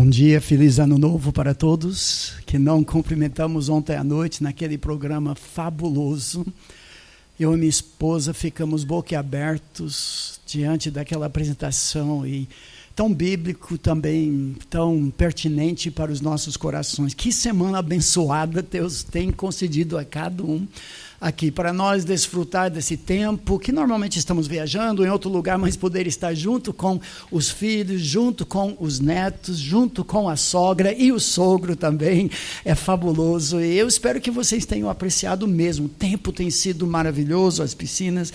Bom dia, feliz ano novo para todos que não cumprimentamos ontem à noite naquele programa fabuloso. Eu e minha esposa ficamos boquiabertos diante daquela apresentação e tão bíblico também, tão pertinente para os nossos corações. Que semana abençoada Deus tem concedido a cada um aqui, para nós desfrutar desse tempo, que normalmente estamos viajando em outro lugar, mas poder estar junto com os filhos, junto com os netos, junto com a sogra e o sogro também, é fabuloso. E eu espero que vocês tenham apreciado mesmo. O tempo tem sido maravilhoso, as piscinas,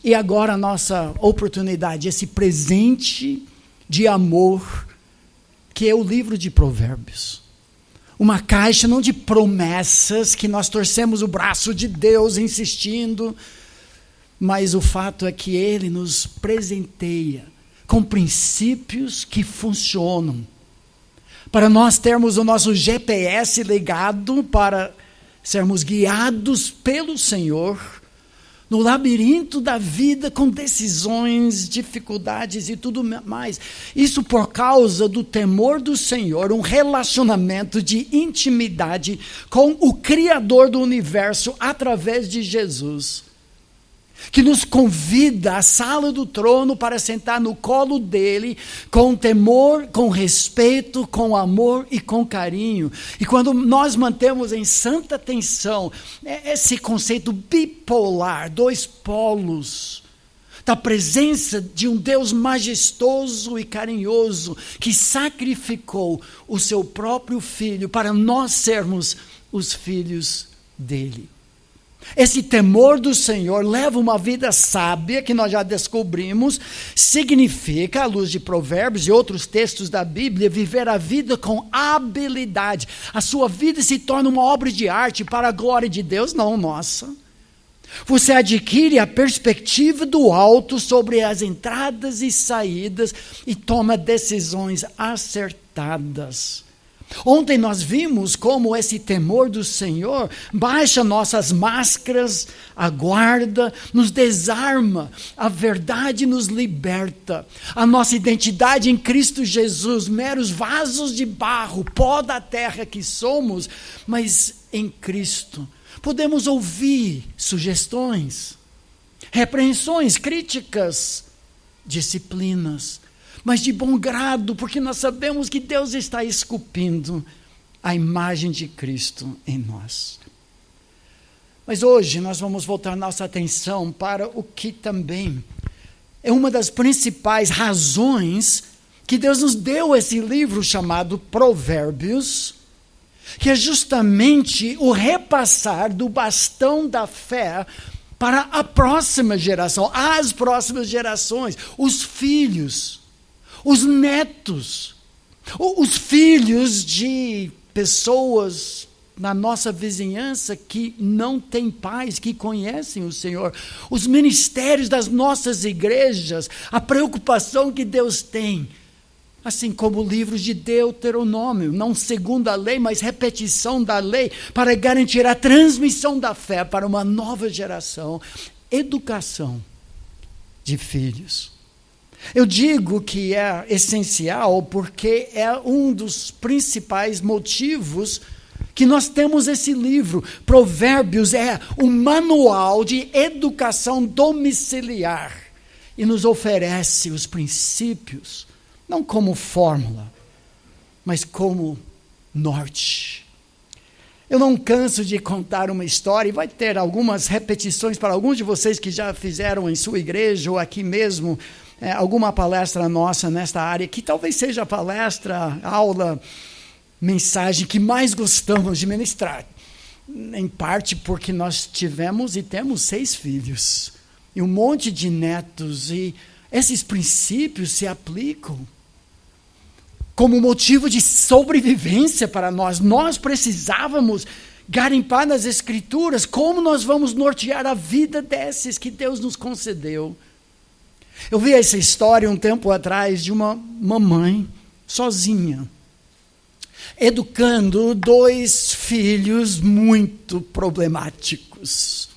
e agora a nossa oportunidade, esse presente de amor, que é o livro de Provérbios. Uma caixa não de promessas, que nós torcemos o braço de Deus insistindo, mas o fato é que Ele nos presenteia com princípios que funcionam, para nós termos o nosso GPS ligado, para sermos guiados pelo Senhor, no labirinto da vida, com decisões, dificuldades e tudo mais. Isso por causa do temor do Senhor, um relacionamento de intimidade com o Criador do universo através de Jesus, que nos convida à sala do trono para sentar no colo dele, com temor, com respeito, com amor e com carinho. E quando nós mantemos em santa atenção esse conceito bipolar, dois polos, da presença de um Deus majestoso e carinhoso, que sacrificou o seu próprio Filho para nós sermos os filhos dele. Esse temor do Senhor leva uma vida sábia, que nós já descobrimos, significa, à luz de Provérbios e outros textos da Bíblia, viver a vida com habilidade. A sua vida se torna uma obra de arte para a glória de Deus, não nossa. Você adquire a perspectiva do alto sobre as entradas e saídas e toma decisões acertadas. Ontem nós vimos como esse temor do Senhor baixa nossas máscaras, a guarda, nos desarma, a verdade nos liberta. A nossa identidade em Cristo Jesus, meros vasos de barro, pó da terra que somos, mas em Cristo podemos ouvir sugestões, repreensões, críticas, disciplinas, mas de bom grado, porque nós sabemos que Deus está esculpindo a imagem de Cristo em nós. Mas hoje nós vamos voltar nossa atenção para o que também é uma das principais razões que Deus nos deu esse livro chamado Provérbios, que é justamente o repassar do bastão da fé para a próxima geração, as próximas gerações, os filhos, os netos, os filhos de pessoas na nossa vizinhança que não têm pais, que conhecem o Senhor, os ministérios das nossas igrejas, a preocupação que Deus tem, assim como livros de Deuteronômio, não segundo a lei, mas repetição da lei, para garantir a transmissão da fé para uma nova geração, educação de filhos. Eu digo que é essencial porque é um dos principais motivos que nós temos esse livro. Provérbios é um manual de educação domiciliar e nos oferece os princípios, não como fórmula, mas como norte. Eu não canso de contar uma história, e vai ter algumas repetições para alguns de vocês que já fizeram em sua igreja ou aqui mesmo, alguma palestra nossa nesta área, que talvez seja a palestra, aula, mensagem que mais gostamos de ministrar. Em parte porque nós tivemos e temos 6 filhos, e um monte de netos, e esses princípios se aplicam como motivo de sobrevivência para nós. Nós precisávamos garimpar nas Escrituras como nós vamos nortear a vida desses que Deus nos concedeu. Eu vi essa história um tempo atrás de uma mamãe sozinha, educando 2 filhos muito problemáticos.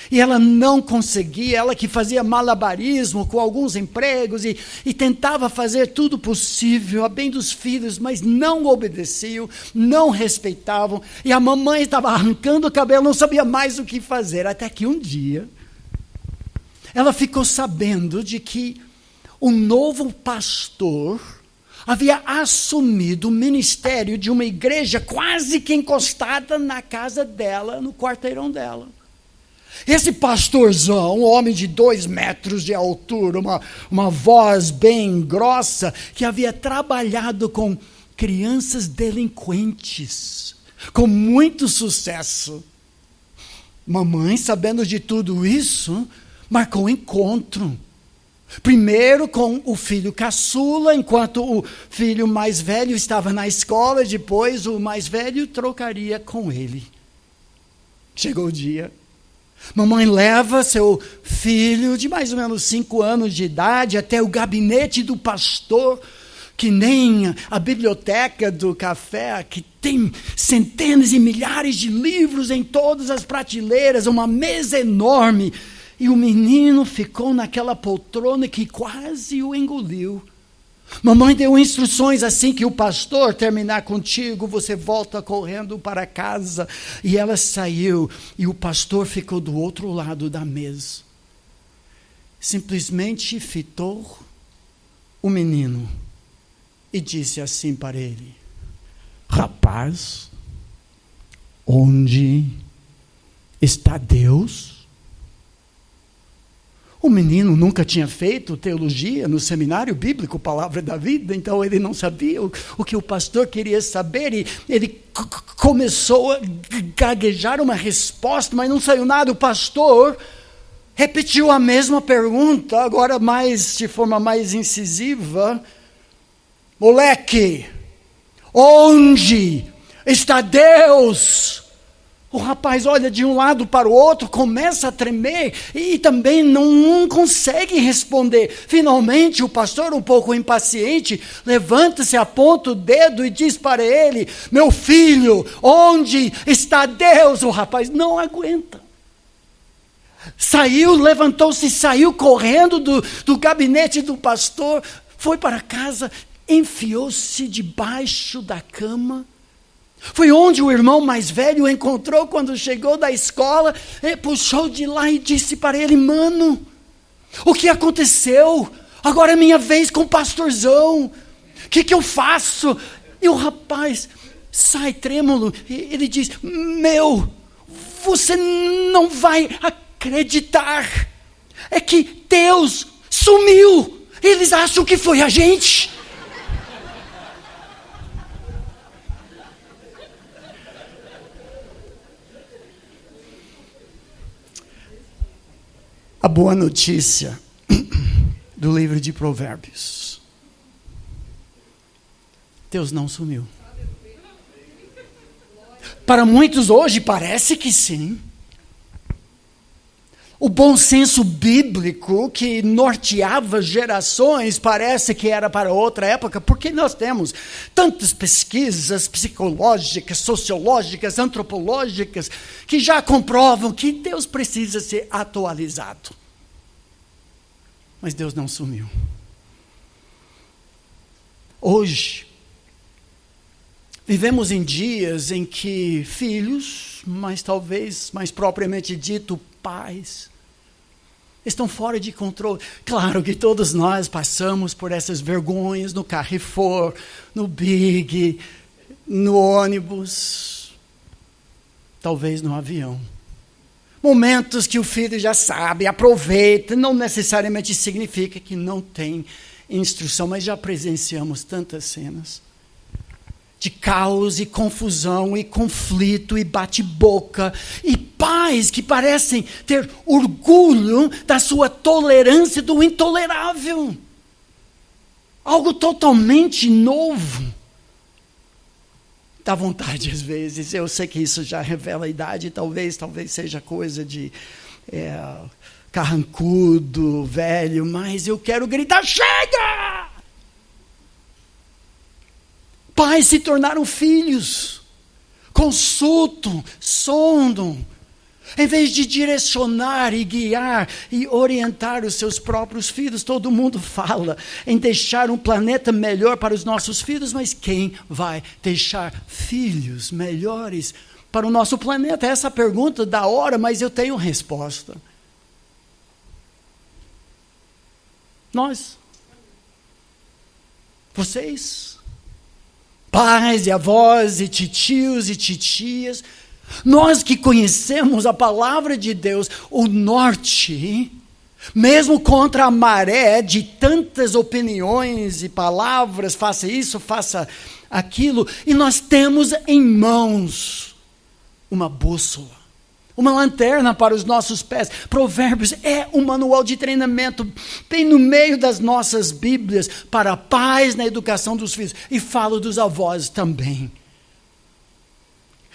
E ela não conseguia, ela que fazia malabarismo com alguns empregos e tentava fazer tudo possível a bem dos filhos, mas não obedeciam, não respeitavam. E a mamãe estava arrancando o cabelo, não sabia mais o que fazer. Até que um dia, ela ficou sabendo de que um novo pastor havia assumido o ministério de uma igreja quase que encostada na casa dela, no quarteirão dela. Esse pastorzão, um homem de 2 metros de altura, uma voz bem grossa, que havia trabalhado com crianças delinquentes, com muito sucesso. Mamãe, sabendo de tudo isso, marcou um encontro. Primeiro com o filho caçula, enquanto o filho mais velho estava na escola, depois o mais velho trocaria com ele. Chegou o dia. Mamãe leva seu filho de mais ou menos 5 anos de idade até o gabinete do pastor, que nem a biblioteca do café, que tem centenas e milhares de livros em todas as prateleiras, uma mesa enorme. E o menino ficou naquela poltrona que quase o engoliu. Mamãe deu instruções: assim que o pastor terminar contigo, você volta correndo para casa. E ela saiu, e o pastor ficou do outro lado da mesa. Simplesmente fitou o menino e disse assim para ele: rapaz, onde está Deus? O menino nunca tinha feito teologia no seminário bíblico, Palavra da Vida, então ele não sabia o que o pastor queria saber, e ele começou a gaguejar uma resposta, mas não saiu nada. O pastor repetiu a mesma pergunta, agora de forma mais incisiva: moleque, onde está Deus? O rapaz olha de um lado para o outro, começa a tremer e também não consegue responder. Finalmente, o pastor, um pouco impaciente, levanta-se, aponta o dedo e diz para ele: meu filho, onde está Deus? O rapaz não aguenta. Saiu, levantou-se, saiu correndo do gabinete do pastor, foi para casa, enfiou-se debaixo da cama. Foi onde o irmão mais velho o encontrou quando chegou da escola, puxou de lá e disse para ele: mano, o que aconteceu? Agora é minha vez com o pastorzão, o que eu faço? E o rapaz sai trêmulo, e ele diz: você não vai acreditar, é que Deus sumiu, eles acham que foi a gente. A boa notícia do livro de Provérbios: Deus não sumiu. Para muitos hoje parece que sim. O bom senso bíblico que norteava gerações parece que era para outra época, porque nós temos tantas pesquisas psicológicas, sociológicas, antropológicas, que já comprovam que Deus precisa ser atualizado. Mas Deus não sumiu. Hoje, vivemos em dias em que filhos, mas talvez mais propriamente dito pais, estão fora de controle. Claro que todos nós passamos por essas vergonhas no Carrefour, no Big, no ônibus, talvez no avião. Momentos que o filho já sabe, aproveita, não necessariamente significa que não tem instrução, mas já presenciamos tantas cenas de caos e confusão e conflito e bate-boca, e pais que parecem ter orgulho da sua tolerância do intolerável. Algo totalmente novo. Dá vontade às vezes, eu sei que isso já revela a idade, talvez seja coisa de carrancudo, velho, mas eu quero gritar: chega! Pais se tornaram filhos, consultam, sondam, Em vez de direcionar e guiar e orientar os seus próprios filhos, todo mundo fala em deixar um planeta melhor para os nossos filhos, mas quem vai deixar filhos melhores para o nosso planeta? Essa é a pergunta da hora, mas eu tenho resposta. Nós. Vocês. Pais e avós e titios e titias. Nós que conhecemos a palavra de Deus, o norte, mesmo contra a maré de tantas opiniões e palavras, faça isso, faça aquilo, e nós temos em mãos uma bússola, uma lanterna para os nossos pés. Provérbios é um manual de treinamento bem no meio das nossas Bíblias para pais na educação dos filhos, e falo dos avós também.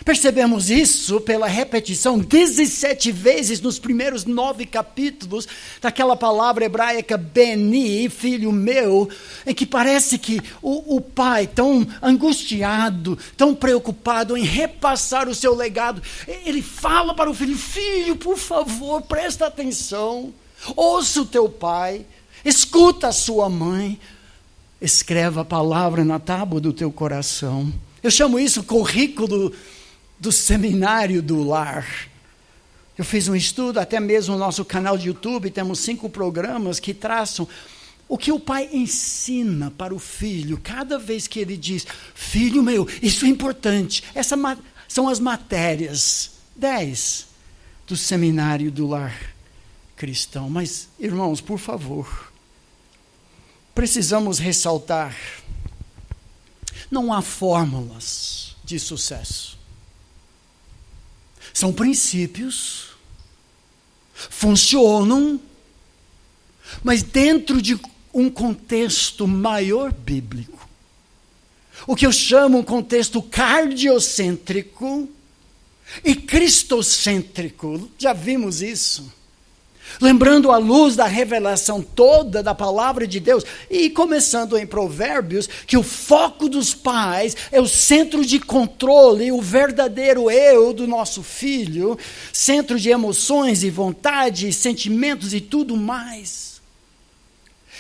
Percebemos isso pela repetição 17 vezes nos primeiros 9 capítulos daquela palavra hebraica Beni, filho meu, em que parece que o pai, tão angustiado, tão preocupado em repassar o seu legado, ele fala para o filho: filho, por favor, presta atenção, ouça o teu pai, escuta a sua mãe, escreva a palavra na tábua do teu coração. Eu chamo isso currículo do seminário do lar. Eu fiz um estudo, até mesmo no nosso canal de YouTube, temos 5 programas que traçam o que o pai ensina para o filho, cada vez que ele diz: filho meu, isso é importante. Essas são as matérias 10 do seminário do lar cristão. Mas, irmãos, por favor, precisamos ressaltar, não há fórmulas de sucesso. São princípios, funcionam, mas dentro de um contexto maior bíblico. O que eu chamo um contexto cardiocêntrico e cristocêntrico. Já vimos isso. Lembrando à luz da revelação toda da palavra de Deus, e começando em Provérbios, que o foco dos pais é o centro de controle, o verdadeiro eu do nosso filho, centro de emoções e vontades, sentimentos e tudo mais.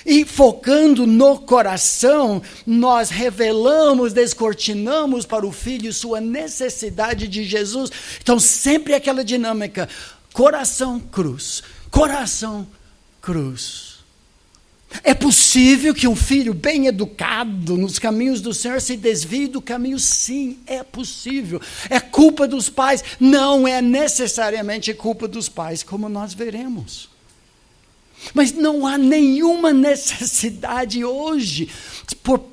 E focando no coração, nós revelamos, descortinamos para o filho sua necessidade de Jesus. Então sempre aquela dinâmica, coração, cruz. Coração, cruz. É possível que um filho bem educado nos caminhos do Senhor se desvie do caminho? Sim, é possível. É culpa dos pais? Não é necessariamente culpa dos pais, como nós veremos. Mas não há nenhuma necessidade hoje por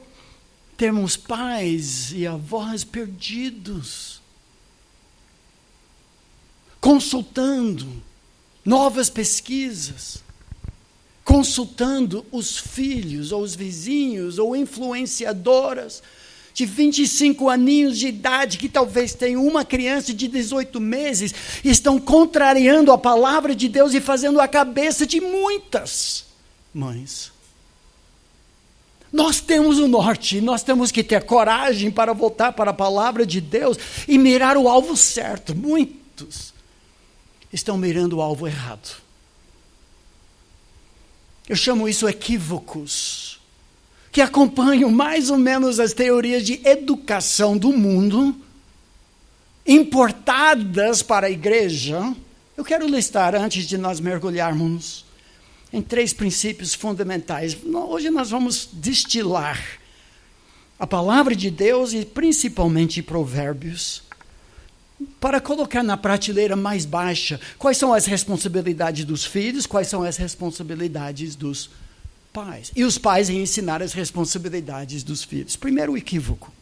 termos pais e avós perdidos, consultando novas pesquisas, consultando os filhos, ou os vizinhos, ou influenciadoras de 25 aninhos de idade, que talvez tenham uma criança de 18 meses, e estão contrariando a palavra de Deus e fazendo a cabeça de muitas mães. Nós temos o norte, nós temos que ter coragem para voltar para a palavra de Deus e mirar o alvo certo. Muitos estão mirando o alvo errado. Eu chamo isso equívocos, que acompanham mais ou menos as teorias de educação do mundo, importadas para a igreja. Eu quero listar, antes de nós mergulharmos, em 3 princípios fundamentais. Hoje nós vamos destilar a palavra de Deus, e principalmente Provérbios, para colocar na prateleira mais baixa quais são as responsabilidades dos filhos, quais são as responsabilidades dos pais. E os pais em ensinar as responsabilidades dos filhos. Primeiro equívoco.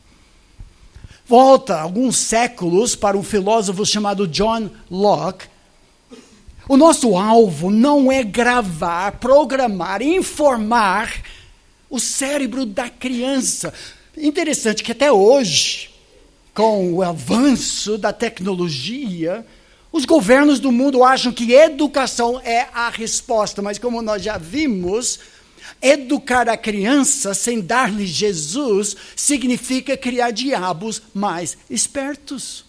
Volta alguns séculos para um filósofo chamado John Locke. O nosso alvo não é gravar, programar, informar o cérebro da criança. Interessante que até hoje, com o avanço da tecnologia, os governos do mundo acham que educação é a resposta, mas como nós já vimos, educar a criança sem dar-lhe Jesus significa criar diabos mais espertos.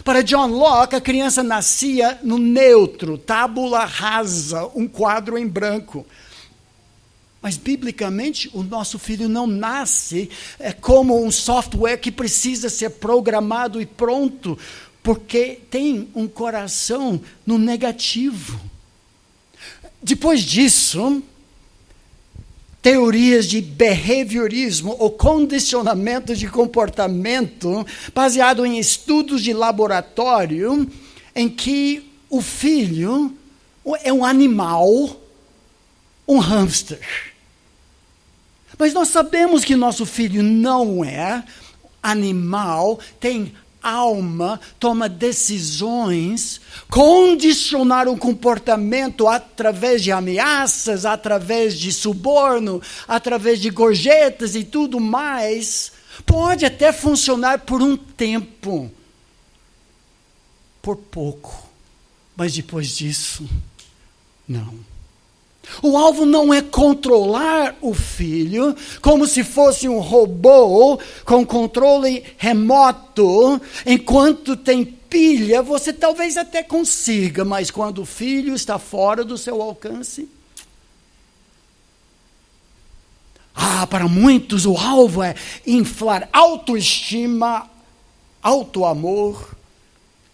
Para John Locke, a criança nascia no neutro, tábula rasa, um quadro em branco. Mas, biblicamente, o nosso filho não nasce como um software que precisa ser programado e pronto, porque tem um coração no negativo. Depois disso, teorias de behaviorismo ou condicionamento de comportamento, baseado em estudos de laboratório, em que o filho é um animal, um hamster. Mas nós sabemos que nosso filho não é animal, tem alma, toma decisões, condicionar o comportamento através de ameaças, através de suborno, através de gorjetas e tudo mais, pode até funcionar por um tempo, por pouco, mas depois disso, não. O alvo não é controlar o filho como se fosse um robô com controle remoto. Enquanto tem pilha, você talvez até consiga, mas quando o filho está fora do seu alcance... para muitos o alvo é inflar autoestima, autoamor,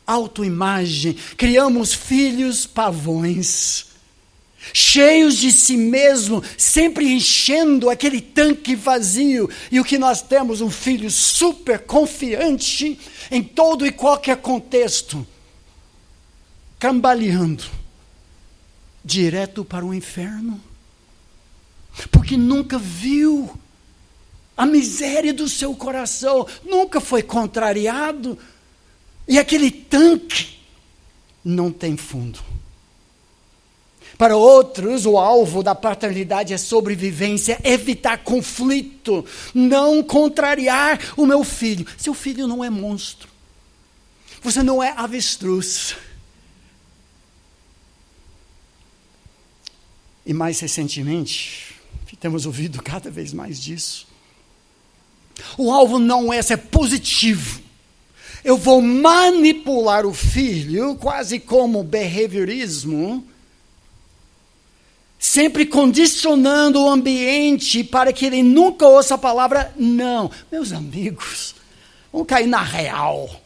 autoimagem. Criamos filhos pavões, cheios de si mesmo, sempre enchendo aquele tanque vazio. E o que nós temos? Um filho super confiante em todo e qualquer contexto, cambaleando direto para o inferno, porque nunca viu a miséria do seu coração, nunca foi contrariado, e aquele tanque não tem fundo. Para outros, o alvo da paternidade é sobrevivência, evitar conflito, não contrariar o meu filho. Seu filho não é monstro. Você não é avestruz. E mais recentemente, temos ouvido cada vez mais disso. O alvo não é ser positivo. Eu vou manipular o filho, quase como behaviorismo, sempre condicionando o ambiente para que ele nunca ouça a palavra não. Meus amigos, vamos cair na real.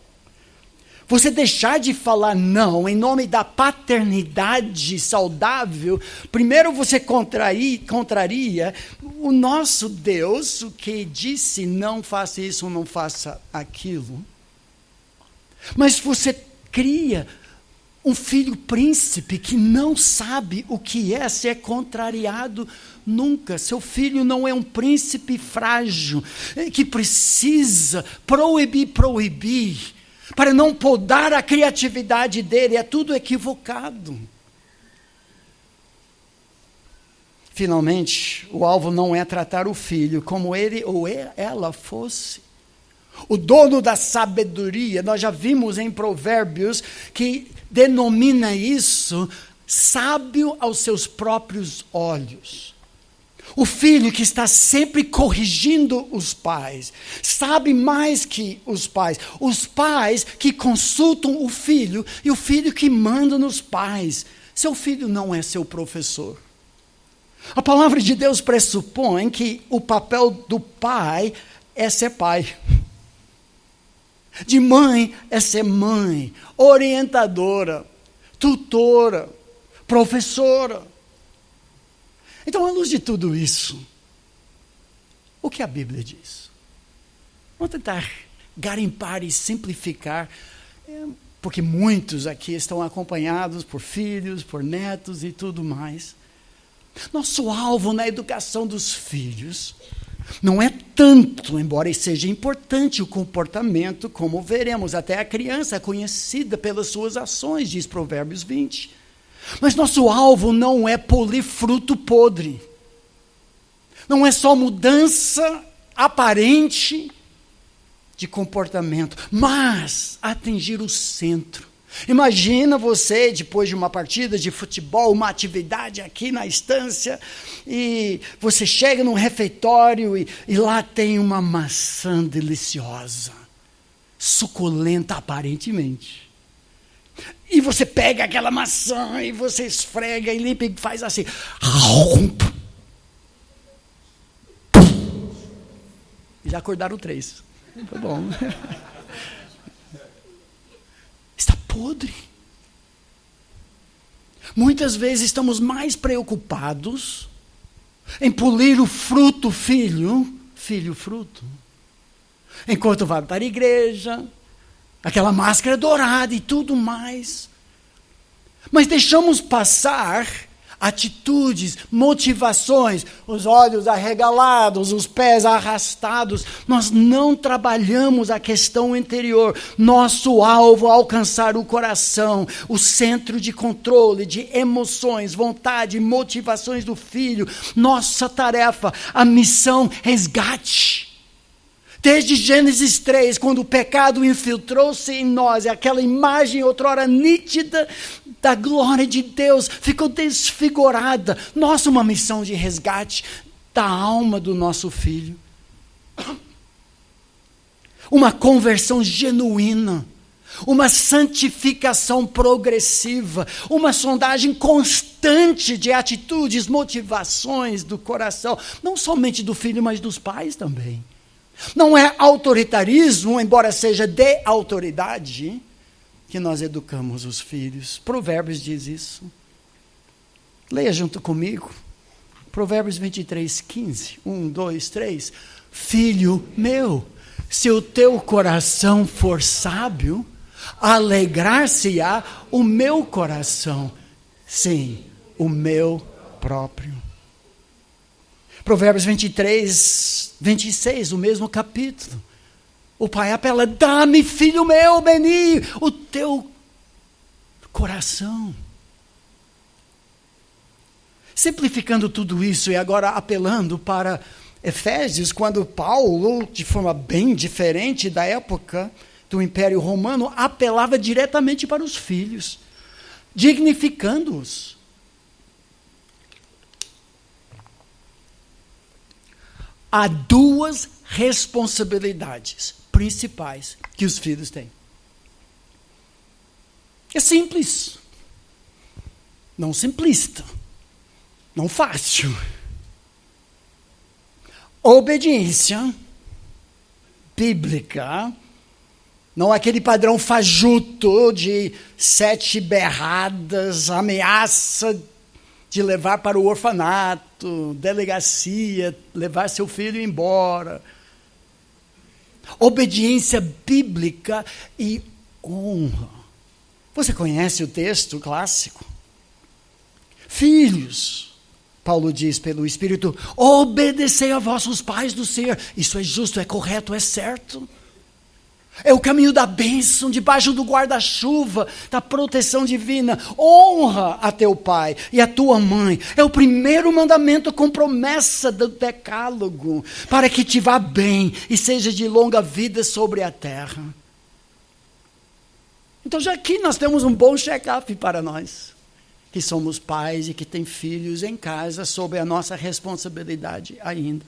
Você deixar de falar não em nome da paternidade saudável, primeiro você contraria o nosso Deus, o que disse não faça isso, não faça aquilo. Mas você cria um filho príncipe que não sabe o que é ser contrariado nunca. Seu filho não é um príncipe frágil, que precisa proibir, para não podar a criatividade dele. É tudo equivocado. Finalmente, o alvo não é tratar o filho como ele ou ela fosse o dono da sabedoria. Nós já vimos em Provérbios que denomina isso sábio aos seus próprios olhos. O filho que está sempre corrigindo os pais, sabe mais que os pais que consultam o filho e o filho que manda nos pais. Seu filho não é seu professor. A palavra de Deus pressupõe que o papel do pai é ser pai. De mãe é ser mãe, orientadora, tutora, professora. Então, à luz de tudo isso, o que a Bíblia diz? Vamos tentar garimpar e simplificar, porque muitos aqui estão acompanhados por filhos, por netos e tudo mais. Nosso alvo na educação dos filhos não é tanto, embora seja importante o comportamento, como veremos, até a criança é conhecida pelas suas ações, diz Provérbios 20. Mas nosso alvo não é polir fruto podre. Não é só mudança aparente de comportamento, mas atingir o centro. Imagina você, depois de uma partida de futebol, uma atividade aqui na estância, e você chega num refeitório e lá tem uma maçã deliciosa. suculenta aparentemente. E você pega aquela maçã e você esfrega e limpa e faz assim. Já acordaram 3. Foi bom. Está podre. Muitas vezes estamos mais preocupados em polir o fruto, filho, fruto. Enquanto vai para a igreja, aquela máscara dourada e tudo mais. Mas deixamos passar atitudes, motivações, os olhos arregalados, os pés arrastados. Nós não trabalhamos a questão interior. Nosso alvo é alcançar o coração, o centro de controle de emoções, vontade, motivações do filho. Nossa tarefa, a missão, resgate. Desde Gênesis 3, quando o pecado infiltrou-se em nós, e aquela imagem outrora nítida da glória de Deus ficou desfigurada. Nossa, uma missão de resgate da alma do nosso filho. Uma conversão genuína. Uma santificação progressiva. Uma sondagem constante de atitudes, motivações do coração. Não somente do filho, mas dos pais também. Não é autoritarismo, embora seja de autoridade, que nós educamos os filhos. Provérbios diz isso. Leia junto comigo. Provérbios 23, 15. 1, 2, 3. Filho meu, se o teu coração for sábio, alegrar-se-á o meu coração. Sim, o meu próprio. Provérbios 23, 26, o mesmo capítulo. O pai apela, dá-me, filho meu, Beni, o teu coração. Simplificando tudo isso e agora apelando para Efésios, quando Paulo, de forma bem diferente da época do Império Romano, apelava diretamente para os filhos, dignificando-os. Há 2 responsabilidades principais que os filhos têm. É simples. Não simplista. Não fácil. Obediência bíblica. Não aquele padrão fajuto de 7 berradas, ameaça de levar para o orfanato, delegacia, levar seu filho embora. Obediência bíblica e honra. Você conhece o texto clássico? Filhos, Paulo diz pelo Espírito, obedecei a vossos pais do Senhor. Isso é justo, é correto, é certo. É o caminho da bênção, debaixo do guarda-chuva, da proteção divina. Honra a teu pai e a tua mãe. É o primeiro mandamento com promessa do decálogo, para que te vá bem e seja de longa vida sobre a terra. Então já aqui nós temos um bom check-up para nós, que somos pais e que tem filhos em casa, sob a nossa responsabilidade ainda.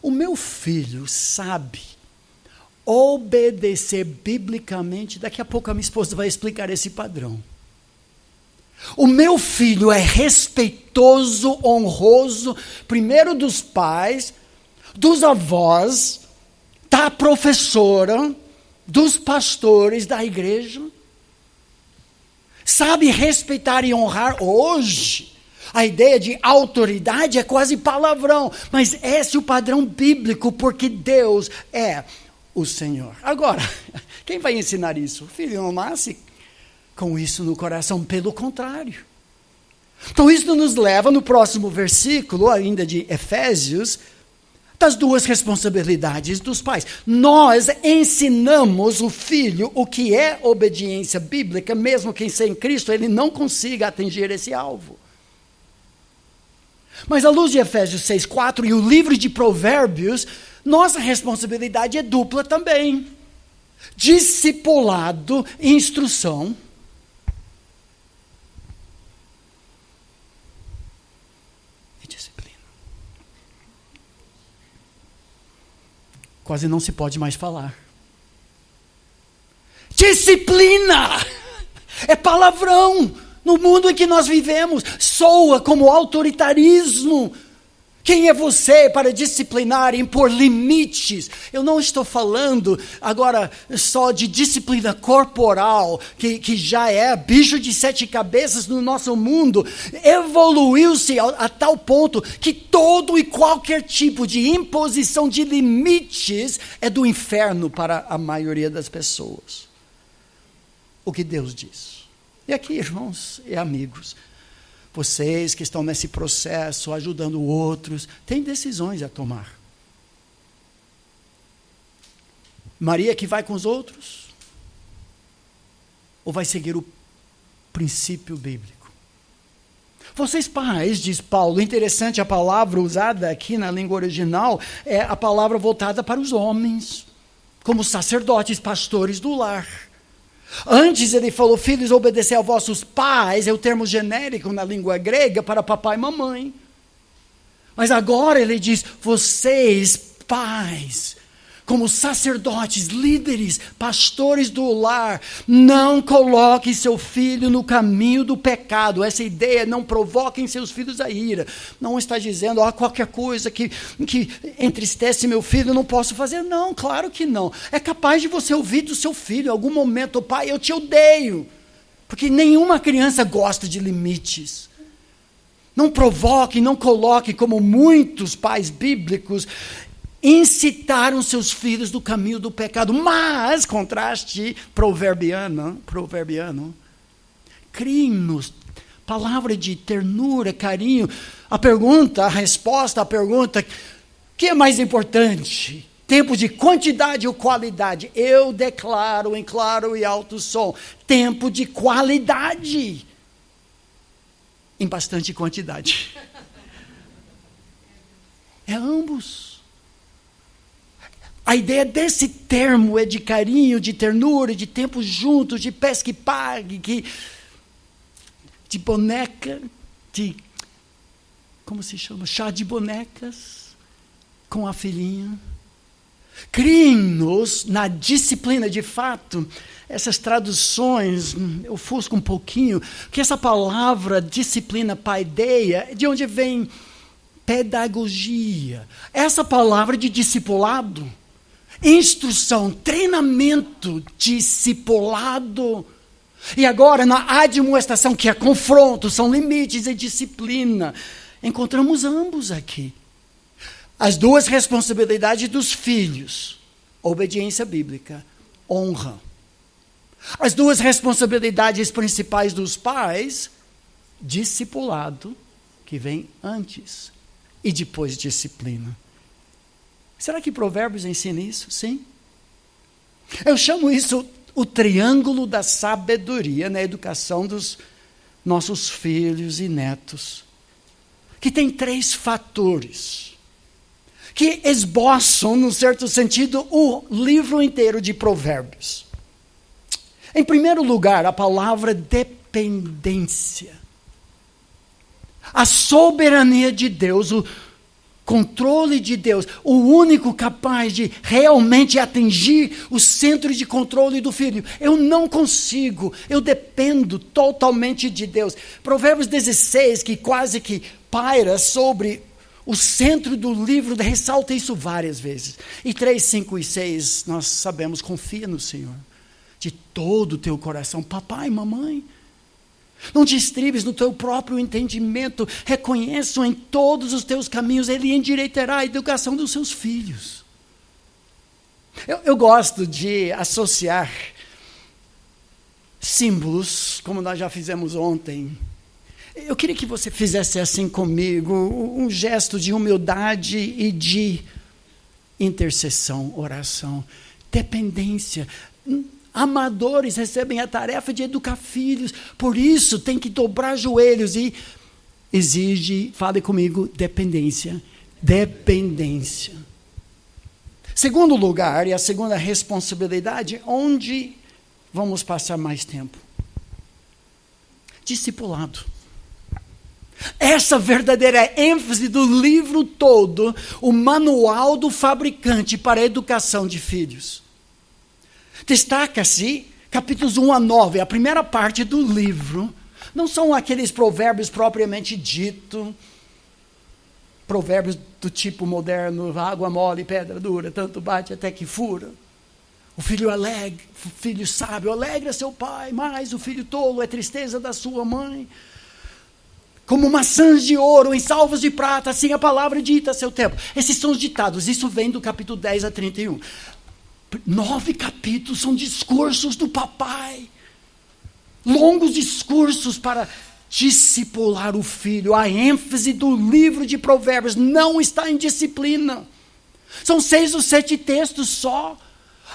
O meu filho sabe obedecer biblicamente. Daqui a pouco a minha esposa vai explicar esse padrão. O meu filho é respeitoso, honroso, primeiro dos pais, dos avós, da professora, dos pastores da igreja. Sabe respeitar e honrar. Hoje, a ideia de autoridade é quase palavrão, mas esse é o padrão bíblico, porque Deus é o Senhor. Agora, quem vai ensinar isso? O filho não nasce com isso no coração, pelo contrário. Então isso nos leva no próximo versículo, ainda de Efésios, das 2 responsabilidades dos pais. Nós ensinamos o filho o que é obediência bíblica, mesmo que sem Cristo ele não consiga atingir esse alvo. Mas à luz de Efésios 6:4 e o livro de Provérbios, nossa responsabilidade é dupla também. Discipulado e instrução. E disciplina. Quase não se pode mais falar. Disciplina é palavrão no mundo em que nós vivemos, soa como autoritarismo. Quem é você para disciplinar, impor limites? Eu não estou falando agora só de disciplina corporal, que já é bicho de 7 cabeças no nosso mundo. Evoluiu-se a tal ponto que todo e qualquer tipo de imposição de limites é do inferno para a maioria das pessoas. O que Deus diz. E aqui, irmãos e amigos, vocês que estão nesse processo, ajudando outros, têm decisões a tomar. Maria que vai com os outros? Ou vai seguir o princípio bíblico? Vocês pais, diz Paulo, interessante a palavra usada aqui na língua original, é a palavra voltada para os homens, como sacerdotes, pastores do lar. Antes ele falou, filhos, obedecer a vossos pais, é o termo genérico na língua grega para papai e mamãe. Mas agora ele diz, vocês, pais, como sacerdotes, líderes, pastores do lar, não coloquem seu filho no caminho do pecado. Essa ideia, não provoquem seus filhos a ira. Não está dizendo, qualquer coisa que entristece meu filho, eu não posso fazer. Não, claro que não. É capaz de você ouvir do seu filho, em algum momento, pai, eu te odeio. Porque nenhuma criança gosta de limites. Não provoque, não coloque, como muitos pais bíblicos incitaram seus filhos do caminho do pecado. Mas, contraste proverbiano, criem-nos, palavra de ternura, carinho. A resposta à pergunta, o que é mais importante? Tempo de quantidade ou qualidade? Eu declaro em claro e alto som, tempo de qualidade, em bastante quantidade. É ambos. A ideia desse termo é de carinho, de ternura, de tempo juntos, de pesque pague, de boneca, como se chama? Chá de bonecas com a filhinha. Criem-nos na disciplina, de fato. Essas traduções, eu ofusco um pouquinho, que essa palavra disciplina, paideia, de onde vem pedagogia. Essa palavra de discipulado, instrução, treinamento, discipulado. E agora, na admoestação, que é confronto, são limites e disciplina. Encontramos ambos aqui. As duas responsabilidades dos filhos, obediência bíblica, honra. As duas responsabilidades principais dos pais, discipulado, que vem antes, e depois disciplina. Será que Provérbios ensina isso? Sim. Eu chamo isso o triângulo da sabedoria na educação dos nossos filhos e netos, que tem 3 fatores, que esboçam, num certo sentido, o livro inteiro de Provérbios. Em primeiro lugar, a palavra dependência. A soberania de Deus, o controle de Deus, o único capaz de realmente atingir o centro de controle do filho. Eu não consigo, eu dependo totalmente de Deus. Provérbios 16, que quase que paira sobre o centro do livro, ressalta isso várias vezes. E 3, 5 e 6, nós sabemos, confia no Senhor, de todo o teu coração, papai, mamãe. Não te estribes no teu próprio entendimento, reconheça em todos os teus caminhos, Ele endireitará a educação dos seus filhos. Eu gosto de associar símbolos, como nós já fizemos ontem. Eu queria que você fizesse assim comigo, um gesto de humildade e de intercessão, oração, dependência. Amadores recebem a tarefa de educar filhos, por isso tem que dobrar joelhos e exige, fale comigo, dependência. Dependência. Segundo lugar, e a segunda responsabilidade, onde vamos passar mais tempo? Discipulado. Essa verdadeira ênfase do livro todo, o manual do fabricante para a educação de filhos. Destaca-se Capítulos 1 a 9, a primeira parte do livro, não são aqueles provérbios propriamente dito, provérbios do tipo moderno, água mole, pedra dura, tanto bate até que fura. O filho alegre, o filho sábio alegra seu pai, mas o filho tolo é tristeza da sua mãe. Como maçãs de ouro em salvas de prata, assim a palavra dita a seu tempo. Esses são os ditados, isso vem do capítulo 10 a 31. 9 capítulos são discursos do papai. Longos discursos para discipular o filho. A ênfase do livro de Provérbios não está em disciplina. São 6 ou 7 textos só.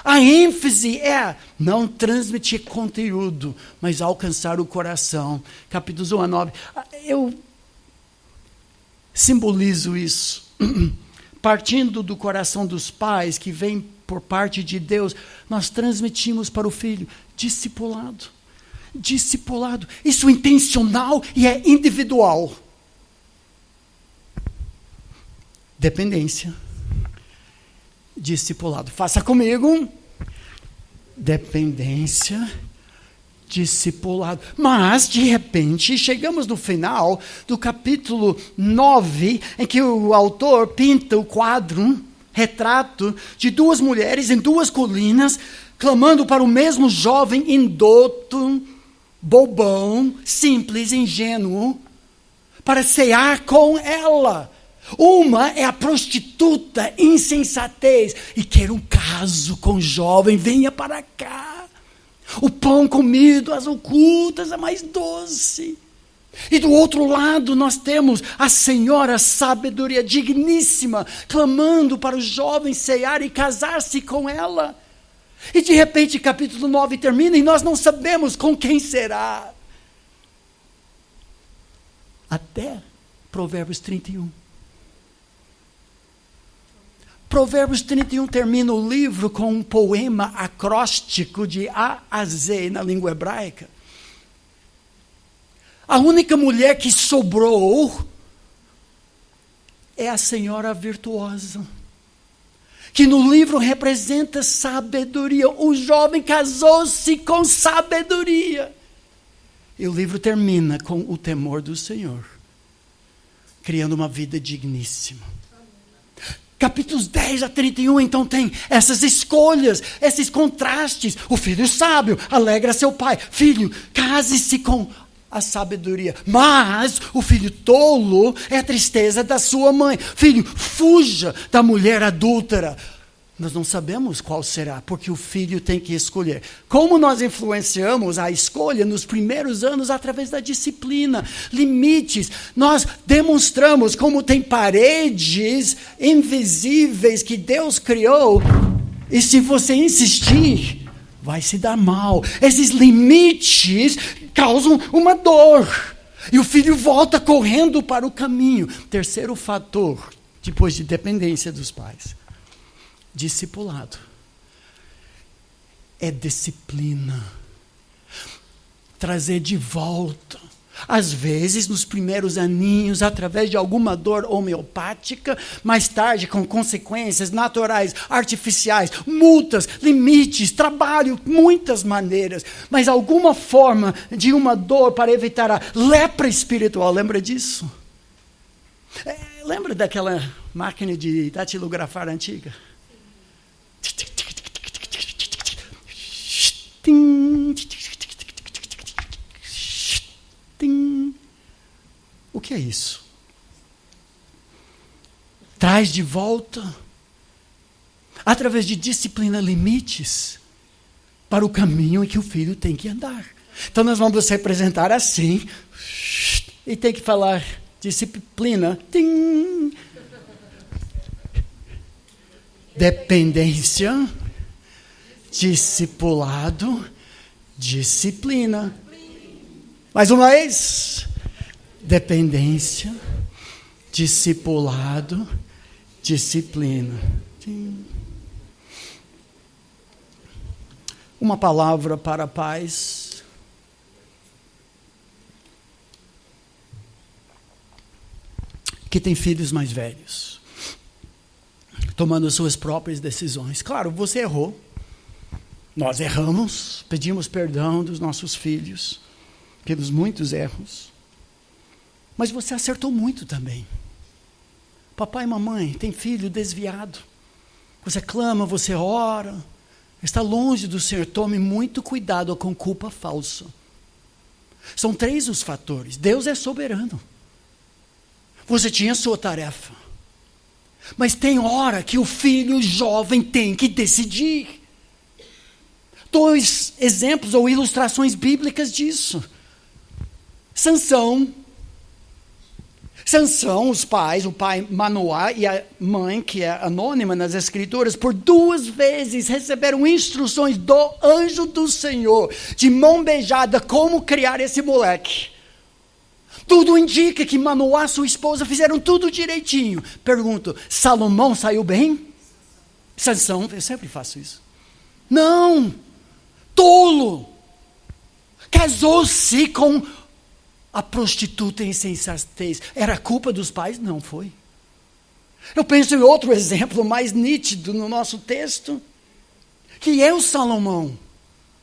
A ênfase é não transmitir conteúdo, mas alcançar o coração. Capítulos 1 a 9. Eu simbolizo isso. Partindo do coração dos pais, que vem por parte de Deus, nós transmitimos para o filho discipulado. Discipulado. Isso é intencional e é individual. Dependência. Discipulado. Faça comigo. Dependência. Discipulado. Mas, de repente, chegamos no final do capítulo 9, em que o autor pinta o quadro, retrato de 2 mulheres em 2 colinas, clamando para o mesmo jovem indoto, bobão, simples, ingênuo, para cear com ela. Uma é a prostituta, insensatez, e quer um caso com o jovem, venha para cá. O pão comido, as ocultas, é mais doce. E do outro lado nós temos a senhora sabedoria digníssima, clamando para o jovem cear e casar-se com ela. E de repente capítulo 9 termina e nós não sabemos com quem será. Até Provérbios 31. Provérbios 31 termina o livro com um poema acróstico de A a Z na língua hebraica. A única mulher que sobrou é a senhora virtuosa, que no livro representa sabedoria. O jovem casou-se com sabedoria. E o livro termina com o temor do Senhor, criando uma vida digníssima. Capítulos 10 a 31, então, tem essas escolhas, esses contrastes. O filho sábio alegra seu pai. Filho, case-se com a sabedoria. Mas o filho tolo é a tristeza da sua mãe. Filho, fuja da mulher adúltera. Nós não sabemos qual será, porque o filho tem que escolher. Como nós influenciamos a escolha nos primeiros anos através da disciplina, limites. Nós demonstramos como tem paredes invisíveis que Deus criou, e se você insistir, vai se dar mal. Esses limites causam uma dor, e o filho volta correndo para o caminho. Terceiro fator, depois de dependência dos pais. Discipulado. É disciplina. Trazer de volta. Às vezes, nos primeiros aninhos, através de alguma dor homeopática, mais tarde, com consequências naturais, artificiais, multas, limites, trabalho, muitas maneiras. Mas alguma forma de uma dor para evitar a lepra espiritual. Lembra disso? Lembra daquela máquina de datilografar antiga? O que é isso? Traz de volta, através de disciplina, limites para o caminho em que o filho tem que andar. Então nós vamos representar assim, e tem que falar disciplina. Dependência, discipulado, disciplina. Mais uma vez. Dependência, discipulado, disciplina. Uma palavra para pais. Que tem filhos mais velhos, tomando suas próprias decisões. Claro, você errou. Nós erramos, pedimos perdão dos nossos filhos, pelos muitos erros. Mas você acertou muito também. Papai e mamãe tem filho desviado. Você clama, você ora, está longe do Senhor. Tome muito cuidado com culpa falsa. São 3 os fatores. Deus é soberano. Você tinha sua tarefa. Mas tem hora que o filho jovem tem que decidir. 2 exemplos ou ilustrações bíblicas disso. Sansão, os pais, o pai Manoá e a mãe, que é anônima nas escrituras, por 2 vezes receberam instruções do anjo do Senhor, de mão beijada, como criar esse moleque. Tudo indica que Manoá e sua esposa fizeram tudo direitinho. Pergunto, Salomão saiu bem? Sansão, eu sempre faço isso. Não, tolo, casou-se com a prostituta insensatez. Era culpa dos pais? Não foi. Eu penso em outro exemplo mais nítido no nosso texto, que é o Salomão,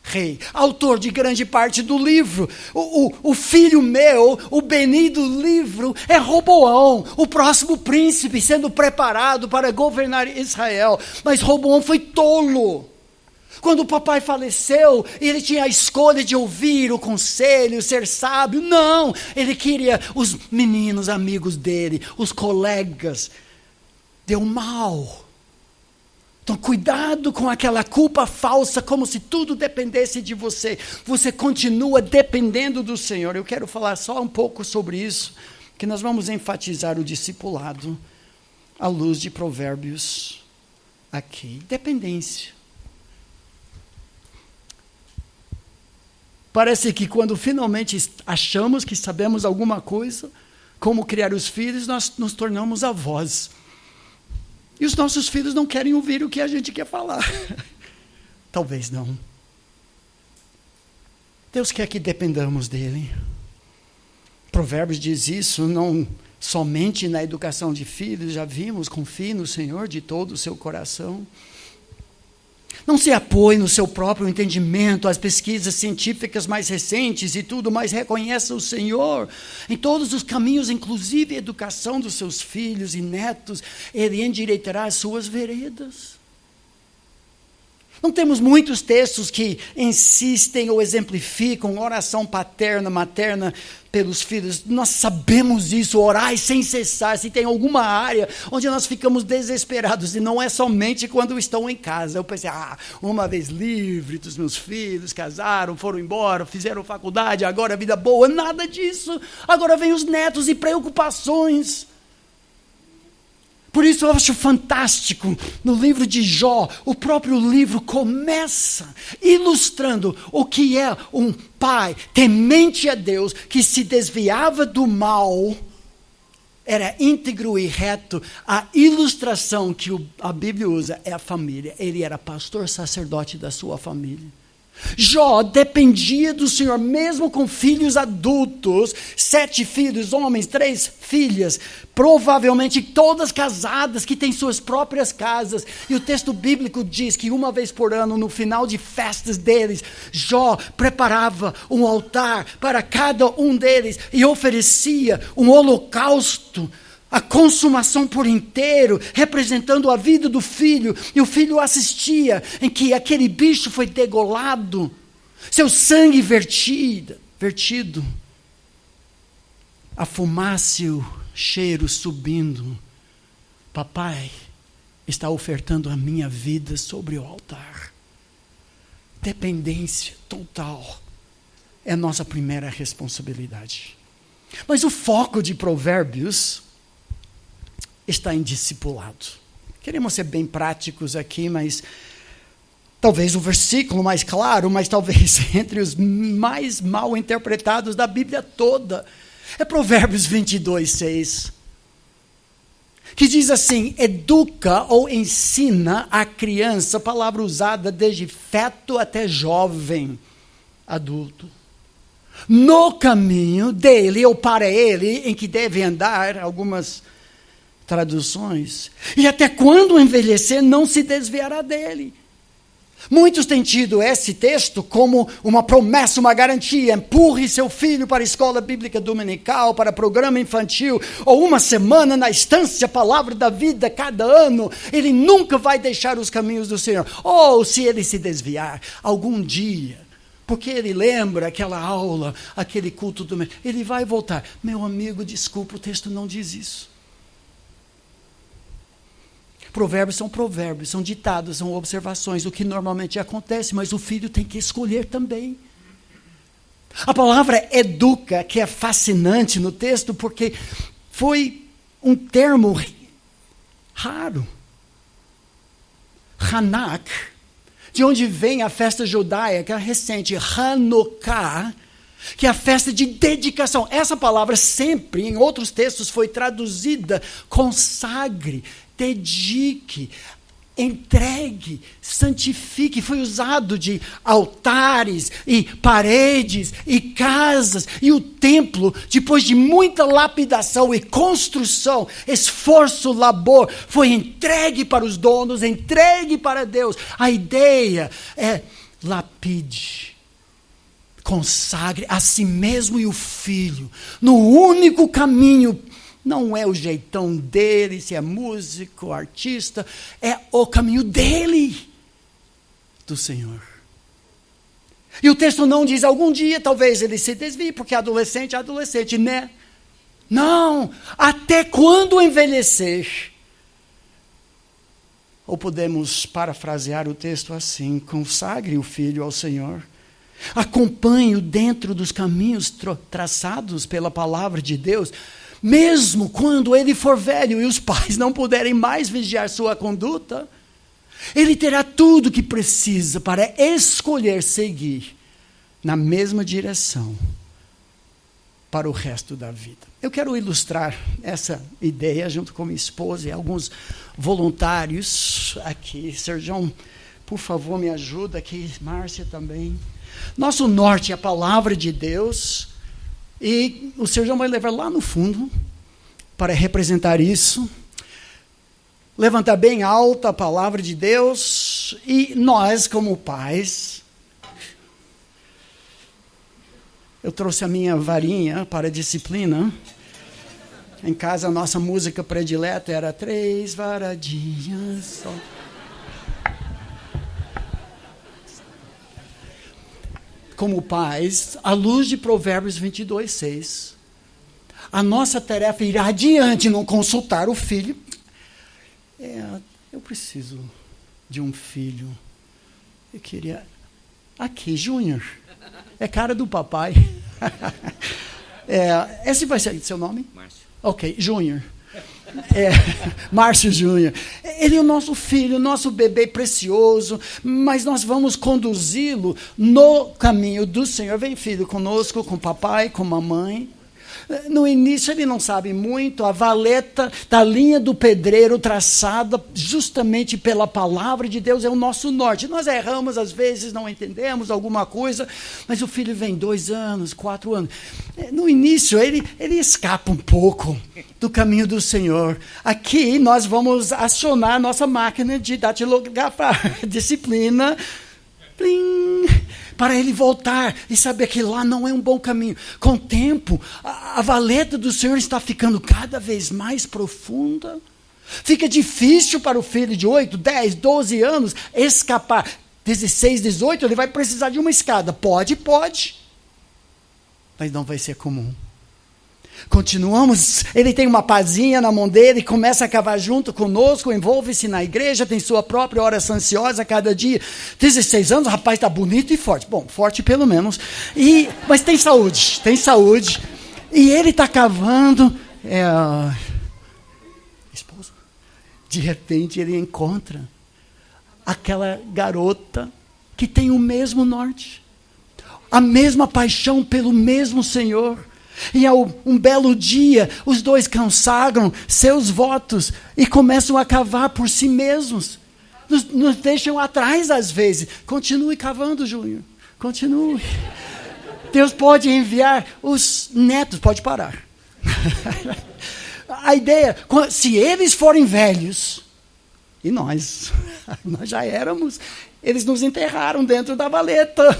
rei, autor de grande parte do livro. O filho meu, o Beni do livro, é Roboão, o próximo príncipe sendo preparado para governar Israel. Mas Roboão foi tolo. Quando o papai faleceu, ele tinha a escolha de ouvir o conselho, ser sábio. Não, ele queria os meninos amigos dele, os colegas. Deu mal. Então, cuidado com aquela culpa falsa, como se tudo dependesse de você. Você continua dependendo do Senhor. Eu quero falar só um pouco sobre isso, que nós vamos enfatizar o discipulado à luz de Provérbios aqui. Dependência. Parece que quando finalmente achamos que sabemos alguma coisa, como criar os filhos, nós nos tornamos avós. E os nossos filhos não querem ouvir o que a gente quer falar. Talvez não. Deus quer que dependamos dele. Provérbios diz isso, não somente na educação de filhos, já vimos, confie no Senhor de todo o seu coração. Não se apoie no seu próprio entendimento, as pesquisas científicas mais recentes e tudo, mas reconheça o Senhor em todos os caminhos, inclusive a educação dos seus filhos e netos. Ele endireitará as suas veredas. Não temos muitos textos que insistem ou exemplificam oração paterna, materna pelos filhos. Nós sabemos isso, orai sem cessar. Se tem alguma área onde nós ficamos desesperados, e não é somente quando estão em casa. Eu pensei, uma vez livre dos meus filhos, casaram, foram embora, fizeram faculdade, agora a vida boa. Nada disso. Agora vem os netos e preocupações. Por isso eu acho fantástico, no livro de Jó, o próprio livro começa ilustrando o que é um pai temente a Deus, que se desviava do mal, era íntegro e reto. A ilustração que a Bíblia usa é a família. Ele era pastor sacerdote da sua família. Jó dependia do Senhor, mesmo com filhos adultos, 7 filhos, homens, 3 filhas, provavelmente todas casadas, que têm suas próprias casas. E o texto bíblico diz que uma vez por ano, no final de festas deles, Jó preparava um altar para cada um deles e oferecia um holocausto, a consumação por inteiro, representando a vida do filho, e o filho assistia em que aquele bicho foi degolado, seu sangue vertido, a fumaça e o cheiro subindo. Papai está ofertando a minha vida sobre o altar. Dependência total é a nossa primeira responsabilidade. Mas o foco de Provérbios está em discipulado. Queremos ser bem práticos aqui, mas talvez o versículo mais claro, mas talvez entre os mais mal interpretados da Bíblia toda, é Provérbios 22:6, que diz assim: educa ou ensina a criança, palavra usada desde feto até jovem adulto, no caminho dele ou para ele em que deve andar, algumas traduções, e até quando envelhecer não se desviará dele. Muitos têm tido esse texto como uma promessa, uma garantia. Empurre seu filho para a escola bíblica dominical, para programa infantil, ou uma semana na estância Palavra da Vida cada ano. Ele nunca vai deixar os caminhos do Senhor. Ou se ele se desviar algum dia, porque ele lembra aquela aula, aquele culto dominical, ele vai voltar. Meu amigo, desculpa, o texto não diz isso. Provérbios, são ditados, são observações, o que normalmente acontece, mas o filho tem que escolher também. A palavra educa, que é fascinante no texto, porque foi um termo raro. Hanak, de onde vem a festa judaica recente, Hanukkah, que é a festa de dedicação. Essa palavra sempre, em outros textos, foi traduzida consagre, dedique, entregue, santifique. Foi usado de altares e paredes e casas. E o templo, depois de muita lapidação e construção, esforço, labor, foi entregue para os donos, entregue para Deus. A ideia é lapide, consagre a si mesmo e o filho no único caminho. Não é o jeitão dele, se é músico, artista, é o caminho dele, do Senhor. E o texto não diz, algum dia talvez ele se desvie, porque adolescente é adolescente, né? Não, até quando envelhecer. Ou podemos parafrasear o texto assim, consagre o filho ao Senhor. Acompanhe-o dentro dos caminhos traçados pela palavra de Deus, mesmo quando ele for velho e os pais não puderem mais vigiar sua conduta, ele terá tudo o que precisa para escolher seguir na mesma direção para o resto da vida. Eu quero ilustrar essa ideia junto com minha esposa e alguns voluntários aqui. Serjão, por favor, me ajuda aqui. Márcia também. Nosso norte é a palavra de Deus. E o Serjão vai levar lá no fundo para representar isso. Levantar bem alta a palavra de Deus. E nós, como pais, eu trouxe a minha varinha para a disciplina. Em casa, a nossa música predileta era 3 varadinhas. Só. Como pais, à luz de Provérbios 22:6, a nossa tarefa é ir adiante, não consultar o filho. Eu preciso de um filho. Eu queria... Aqui, Júnior. É cara do papai. Esse vai ser seu nome? Márcio. Ok, Júnior. Márcio Júnior. Ele é o nosso filho, o nosso bebê precioso, mas nós vamos conduzi-lo no caminho do Senhor. Vem, filho, conosco, com o papai, com a mamãe. No início ele não sabe muito, a valeta da linha do pedreiro traçada justamente pela palavra de Deus é o nosso norte. Nós erramos às vezes, não entendemos alguma coisa, mas o filho vem 2 anos, 4 anos. No início ele escapa um pouco do caminho do Senhor. Aqui nós vamos acionar nossa máquina de datilografar, disciplina, plim, para ele voltar e saber que lá não é um bom caminho. Com o tempo, a valeta do Senhor está ficando cada vez mais profunda. Fica difícil para o filho de 8, 10, 12 anos escapar. 16, 18, ele vai precisar de uma escada. Pode, mas não vai ser comum. Continuamos, ele tem uma pazinha na mão dele, começa a cavar junto conosco, envolve-se na igreja, tem sua própria oração ansiosa cada dia. 16 anos, o rapaz está bonito e forte. Bom, forte pelo menos. Mas tem saúde. E ele está cavando. Esposo. De repente ele encontra aquela garota que tem o mesmo norte, a mesma paixão pelo mesmo Senhor. E um belo dia, os dois consagram seus votos e começam a cavar por si mesmos. Nos deixam atrás às vezes. Continue cavando, Júnior. Continue. Deus pode enviar os netos. Pode parar. A ideia, se eles forem velhos, E nós já éramos. Eles nos enterraram dentro da valeta.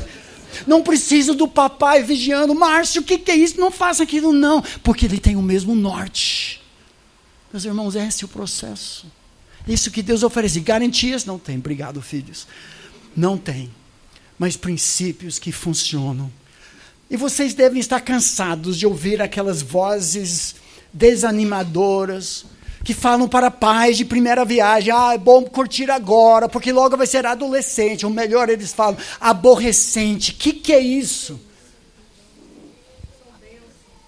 Não preciso do papai vigiando. Márcio, o que é isso? Não faça aquilo, não. Porque ele tem o mesmo norte. Meus irmãos, esse é o processo. Isso que Deus oferece. Garantias? Não tem. Obrigado, filhos. Não tem. Mas princípios que funcionam. E vocês devem estar cansados de ouvir aquelas vozes desanimadoras que falam para pais de primeira viagem: é bom curtir agora, porque logo vai ser adolescente. Ou melhor, eles falam, aborrecente. O que é isso?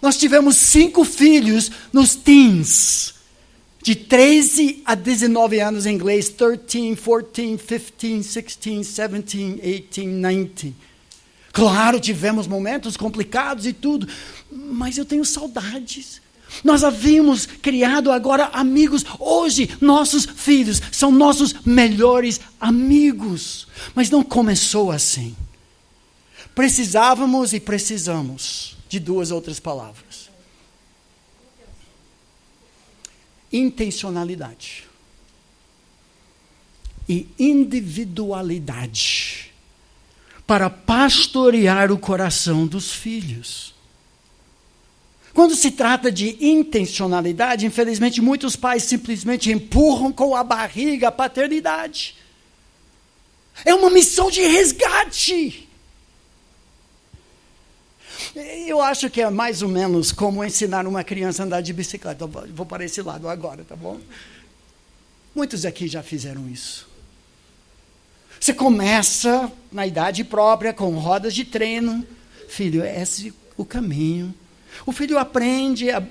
Nós tivemos 5 filhos nos teens, de 13 a 19 anos em inglês, 13, 14, 15, 16, 17, 18, 19. Claro, tivemos momentos complicados e tudo, mas eu tenho saudades. Nós havíamos criado agora amigos. Hoje, nossos filhos são nossos melhores amigos. Mas não começou assim. Precisávamos e precisamos de 2 outras palavras. Intencionalidade e individualidade para pastorear o coração dos filhos. Quando se trata de intencionalidade, infelizmente, muitos pais simplesmente empurram com a barriga a paternidade. É uma missão de resgate. Eu acho que é mais ou menos como ensinar uma criança a andar de bicicleta. Vou para esse lado agora, tá bom? Muitos aqui já fizeram isso. Você começa na idade própria, com rodas de treino. Filho, esse é o caminho. O filho aprende a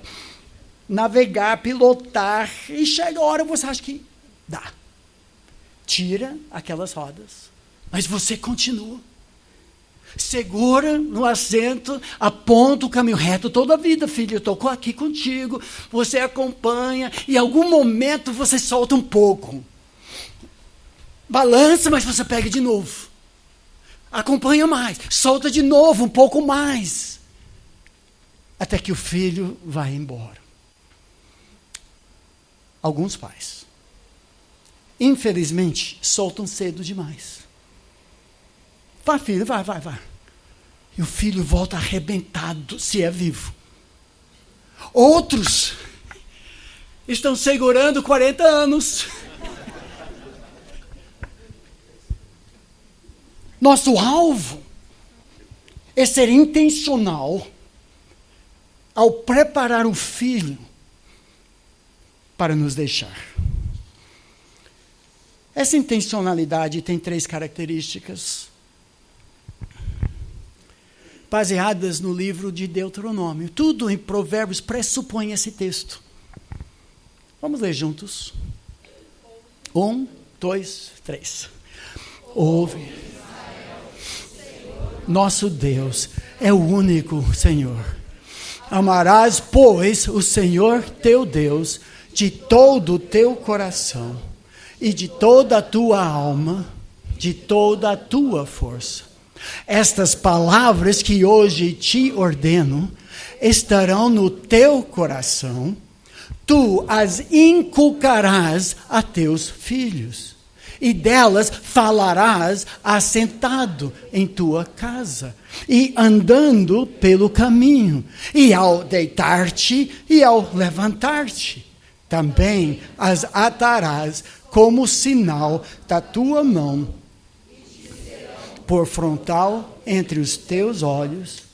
navegar, pilotar, e chega a hora você acha que dá. Tira aquelas rodas, mas você continua. Segura no assento, aponta o caminho reto toda a vida, filho. Eu estou aqui contigo, você acompanha, e em algum momento você solta um pouco. Balança, mas você pega de novo. Acompanha mais, solta de novo, um pouco mais. Até que o filho vai embora. Alguns pais, infelizmente, soltam cedo demais. Vai, filho, vai. E o filho volta arrebentado, se é vivo. Outros estão segurando 40 anos. Nosso alvo é ser intencional ao preparar o filho para nos deixar. Essa intencionalidade tem 3 características, baseadas no livro de Deuteronômio. Tudo em Provérbios pressupõe esse texto. Vamos ler juntos. 1, 2, 3. Ouve. Nosso Deus é o único Senhor. Amarás, pois, o Senhor teu Deus de todo o teu coração e de toda a tua alma, de toda a tua força. Estas palavras que hoje te ordeno estarão no teu coração, tu as inculcarás a teus filhos. E delas falarás assentado em tua casa, e andando pelo caminho, e ao deitar-te e ao levantar-te. Também as atarás como sinal da tua mão, por frontal entre os teus olhos.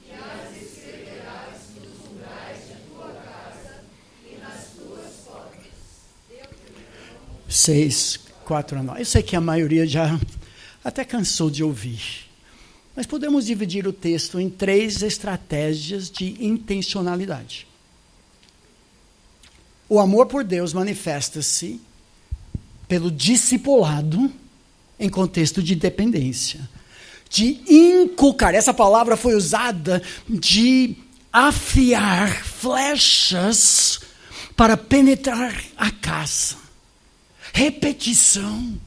E as escreverás nos umbrais da tua casa e nas tuas portas. 6, 4 a 9. Eu sei que a maioria já até cansou de ouvir. Mas podemos dividir o texto em 3 estratégias de intencionalidade. O amor por Deus manifesta-se pelo discipulado em contexto de dependência. De inculcar, essa palavra foi usada de afiar flechas para penetrar a casa. Repetição.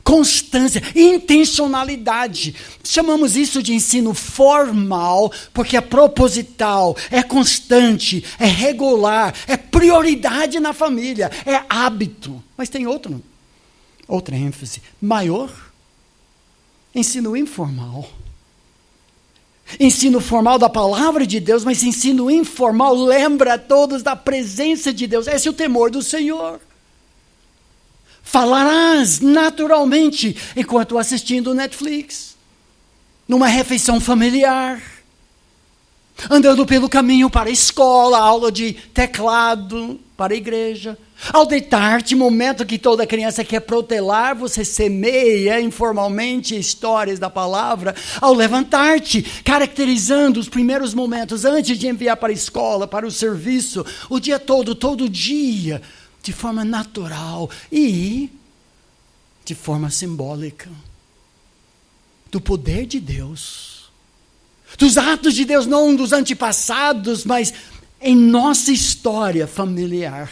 Constância, intencionalidade. Chamamos isso de ensino formal, porque é proposital, é constante, é regular, é prioridade na família, é hábito. Mas tem outra ênfase maior. Ensino informal. Ensino formal da palavra de Deus, mas ensino informal lembra a todos da presença de Deus. Esse é o temor do Senhor. Falarás naturalmente enquanto assistindo Netflix, numa refeição familiar, andando pelo caminho para a escola, aula de teclado para a igreja. Ao deitar-te, momento que toda criança quer protelar, você semeia informalmente histórias da palavra. Ao levantar-te, caracterizando os primeiros momentos antes de enviar para a escola, para o serviço, o dia todo dia, de forma natural e de forma simbólica. Do poder de Deus. Dos atos de Deus, não dos antepassados, mas em nossa história familiar.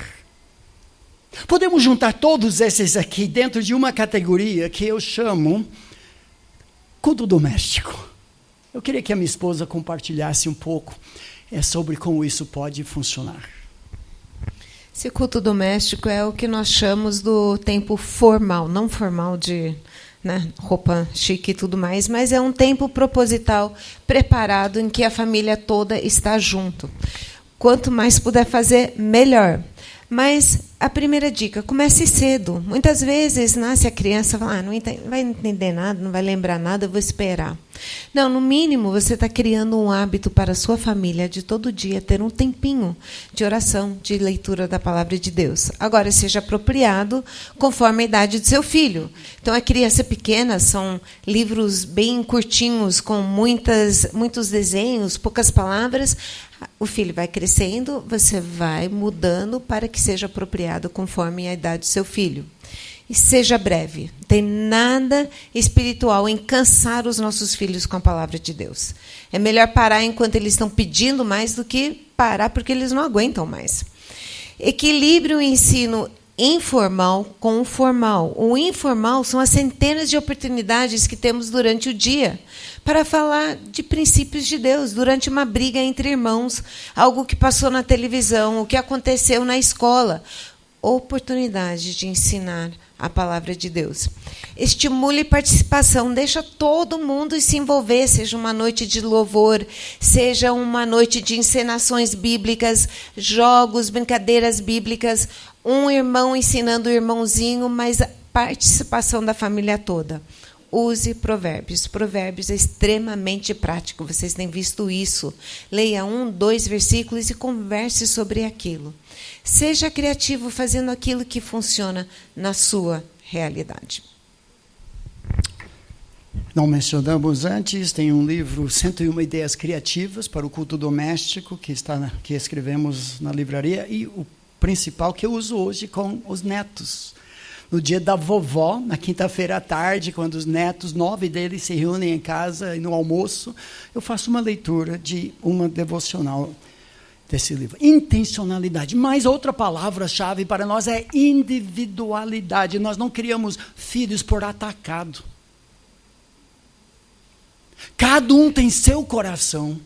Podemos juntar todos esses aqui dentro de uma categoria que eu chamo culto doméstico. Eu queria que a minha esposa compartilhasse um pouco sobre como isso pode funcionar. Esse culto doméstico é o que nós chamamos do tempo formal, não formal de roupa chique e tudo mais, mas é um tempo proposital, preparado, em que a família toda está junto. Quanto mais puder fazer, melhor. Mas a primeira dica, comece cedo. Muitas vezes nasce a criança e fala, não vai entender nada, não vai lembrar nada, eu vou esperar. Não, no mínimo você está criando um hábito para a sua família de todo dia ter um tempinho de oração, de leitura da palavra de Deus. Agora, seja apropriado conforme a idade do seu filho. Então, a criança pequena são livros bem curtinhos, com muitos desenhos, poucas palavras. O filho vai crescendo, você vai mudando para que seja apropriado conforme a idade do seu filho. E seja breve. Não tem nada espiritual em cansar os nossos filhos com a palavra de Deus. É melhor parar enquanto eles estão pedindo mais do que parar porque eles não aguentam mais. Equilibre o ensino informal com o formal. O informal são as centenas de oportunidades que temos durante o dia para falar de princípios de Deus, durante uma briga entre irmãos, algo que passou na televisão, o que aconteceu na escola. Oportunidade de ensinar a palavra de Deus. Estimule participação, deixa todo mundo se envolver, seja uma noite de louvor, seja uma noite de encenações bíblicas, jogos, brincadeiras bíblicas, um irmão ensinando o irmãozinho, mas a participação da família toda. Use Provérbios. Provérbios é extremamente prático, vocês têm visto isso. Leia 1, 2 versículos e converse sobre aquilo. Seja criativo fazendo aquilo que funciona na sua realidade. Não mencionamos antes, tem um livro 101 Ideias Criativas para o Culto Doméstico, que escrevemos na livraria, e o principal que eu uso hoje com os netos. No dia da vovó, na quinta-feira à tarde, quando os netos, 9 deles, se reúnem em casa e no almoço, eu faço uma leitura de uma devocional desse livro. Intencionalidade. Mas outra palavra-chave para nós é individualidade. Nós não criamos filhos por atacado. Cada um tem seu coração.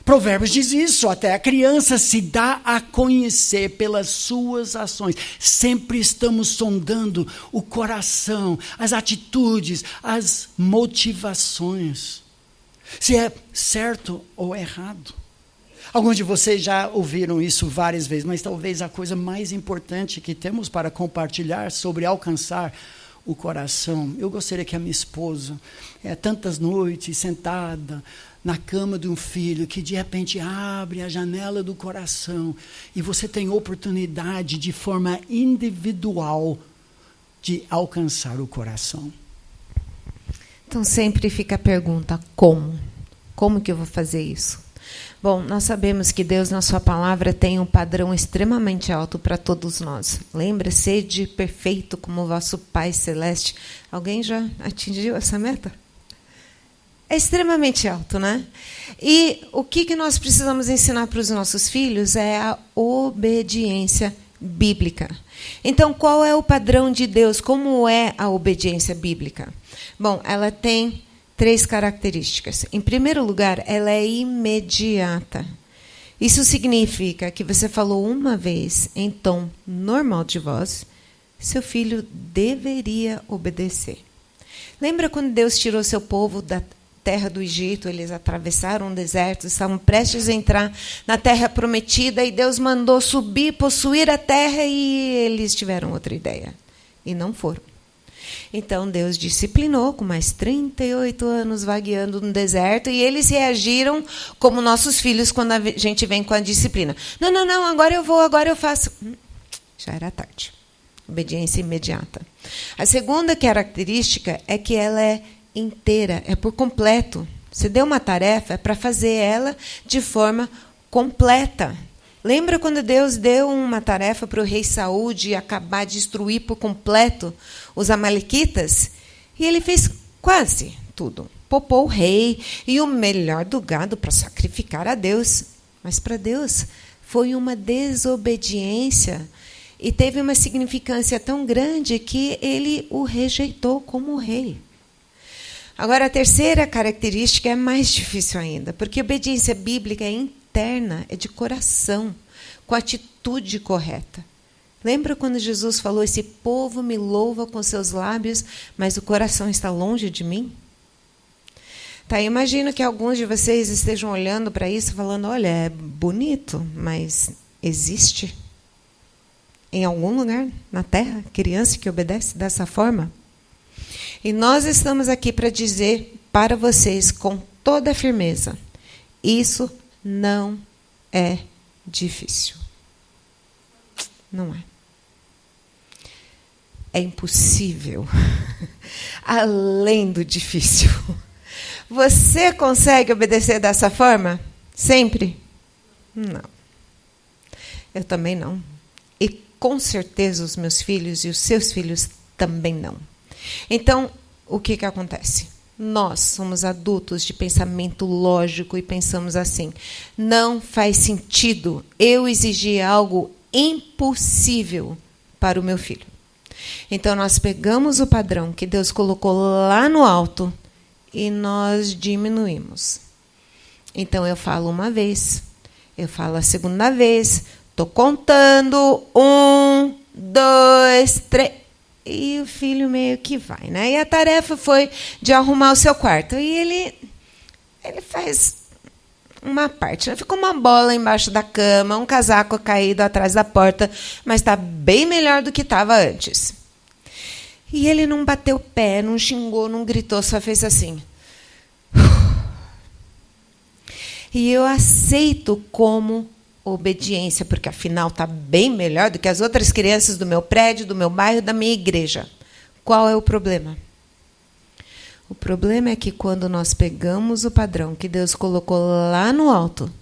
Provérbios diz isso, até a criança se dá a conhecer pelas suas ações. Sempre estamos sondando o coração, as atitudes, as motivações. Se é certo ou errado. Alguns de vocês já ouviram isso várias vezes, mas talvez a coisa mais importante que temos para compartilhar sobre alcançar o coração. Eu gostaria que a minha esposa, tantas noites sentada na cama de um filho, que de repente abre a janela do coração e você tem oportunidade de forma individual de alcançar o coração. Então sempre fica a pergunta, como? Como que eu vou fazer isso? Bom, nós sabemos que Deus, na sua palavra, tem um padrão extremamente alto para todos nós. Lembra? Sede perfeito como o vosso Pai Celeste. Alguém já atingiu essa meta? É extremamente alto, né? E o que nós precisamos ensinar para os nossos filhos é a obediência bíblica. Então, qual é o padrão de Deus? Como é a obediência bíblica? Bom, ela tem 3 características. Em primeiro lugar, ela é imediata. Isso significa que você falou uma vez em tom normal de voz, seu filho deveria obedecer. Lembra quando Deus tirou seu povo da terra do Egito, eles atravessaram o deserto, estavam prestes a entrar na terra prometida e Deus mandou subir, possuir a terra e eles tiveram outra ideia e não foram. Então Deus disciplinou com mais 38 anos vagueando no deserto e eles reagiram como nossos filhos quando a gente vem com a disciplina. Não, agora eu vou, agora eu faço. Já era tarde. Obediência imediata. A segunda característica é que ela é inteira, é por completo. Você deu uma tarefa, é para fazer ela de forma completa. Lembra quando Deus deu uma tarefa para o rei Saul de acabar de destruir por completo os amalequitas? E ele fez quase tudo. Poupou o rei e o melhor do gado para sacrificar a Deus. Mas para Deus foi uma desobediência e teve uma significância tão grande que ele o rejeitou como rei. Agora, a terceira característica é mais difícil ainda, porque a obediência bíblica é interna, é de coração, com a atitude correta. Lembra quando Jesus falou, esse povo me louva com seus lábios, mas o coração está longe de mim? Tá, eu imagino que alguns de vocês estejam olhando para isso falando, olha, é bonito, mas existe em algum lugar na Terra criança que obedece dessa forma? E nós estamos aqui para dizer para vocês com toda a firmeza, isso não é difícil. Não é. É impossível. Além do difícil. Você consegue obedecer dessa forma? Sempre? Não. Eu também não. E com certeza os meus filhos e os seus filhos também não. Então, o que acontece? Nós somos adultos de pensamento lógico e pensamos assim, não faz sentido eu exigir algo impossível para o meu filho. Então, nós pegamos o padrão que Deus colocou lá no alto e nós diminuímos. Então, eu falo uma vez, eu falo a segunda vez, estou contando, 1, 2, 3... E o filho meio que vai, né? E a tarefa foi de arrumar o seu quarto. E ele faz uma parte, né? Ficou uma bola embaixo da cama, um casaco caído atrás da porta, mas está bem melhor do que estava antes. E ele não bateu o pé, não xingou, não gritou, só fez assim. E eu aceito como obediência, porque afinal está bem melhor do que as outras crianças do meu prédio, do meu bairro, da minha igreja. Qual é o problema? O problema é que quando nós pegamos o padrão que Deus colocou lá no alto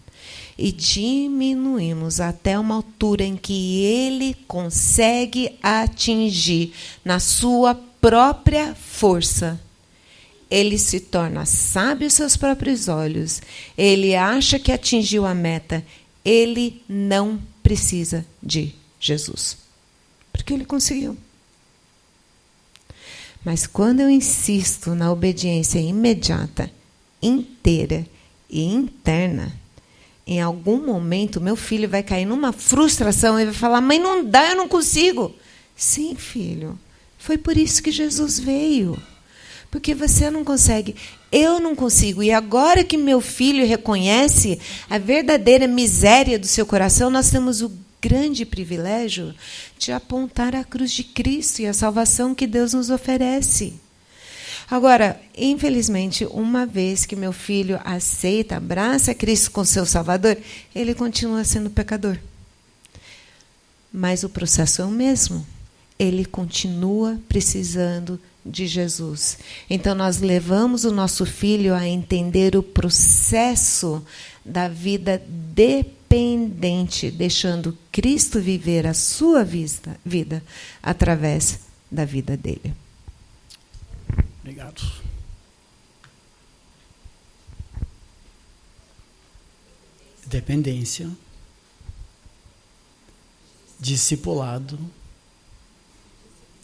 e diminuímos até uma altura em que Ele consegue atingir na sua própria força, ele se torna sábio aos seus próprios olhos, ele acha que atingiu a meta, ele não precisa de Jesus, porque ele conseguiu. Mas quando eu insisto na obediência imediata, inteira e interna, em algum momento meu filho vai cair numa frustração e vai falar, mãe, não dá, eu não consigo. Sim, filho, foi por isso que Jesus veio. Porque você não consegue, eu não consigo. E agora que meu filho reconhece a verdadeira miséria do seu coração, nós temos o grande privilégio de apontar a cruz de Cristo e a salvação que Deus nos oferece. Agora, infelizmente, uma vez que meu filho aceita, abraça Cristo como seu Salvador, ele continua sendo pecador. Mas o processo é o mesmo. Ele continua precisando de Jesus. Então, nós levamos o nosso filho a entender o processo da vida dependente, deixando Cristo viver a sua vida através da vida dele. Obrigado. discipulado,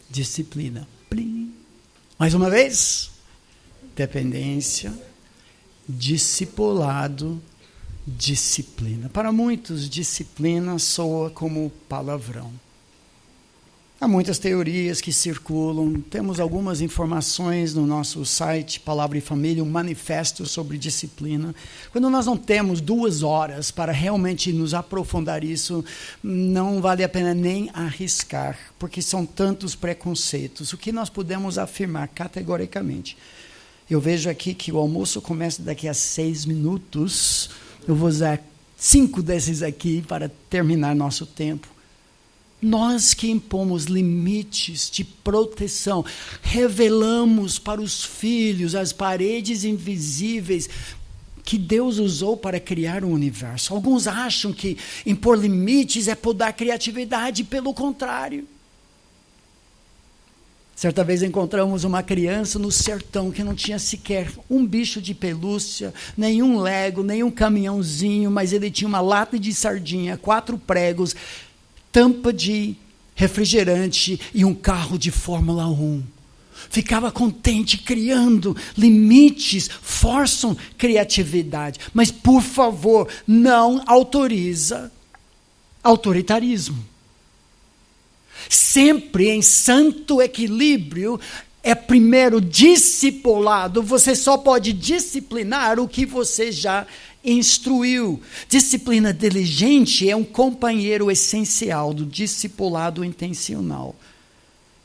disciplina. Plim. Mais uma vez. Dependência, discipulado, disciplina. Para muitos, disciplina soa como palavrão. Há muitas teorias que circulam. Temos algumas informações no nosso site, Palavra e Família, um manifesto sobre disciplina. Quando nós não temos 2 horas para realmente nos aprofundar isso, não vale a pena nem arriscar, porque são tantos preconceitos. O que nós podemos afirmar categoricamente? Eu vejo aqui que o almoço começa daqui a 6 minutos. Eu vou usar 5 desses aqui para terminar nosso tempo. Nós que impomos limites de proteção, revelamos para os filhos as paredes invisíveis que Deus usou para criar o universo. Alguns acham que impor limites é podar a criatividade, pelo contrário. Certa vez encontramos uma criança no sertão que não tinha sequer um bicho de pelúcia, nenhum Lego, nenhum caminhãozinho, mas ele tinha uma lata de sardinha, 4 pregos, tampa de refrigerante e um carro de Fórmula 1. Ficava contente criando limites, forçam criatividade. Mas, por favor, não autoriza autoritarismo. Sempre em santo equilíbrio, é primeiro discipulado. Você só pode disciplinar o que você já instruiu. Disciplina diligente é um companheiro essencial do discipulado intencional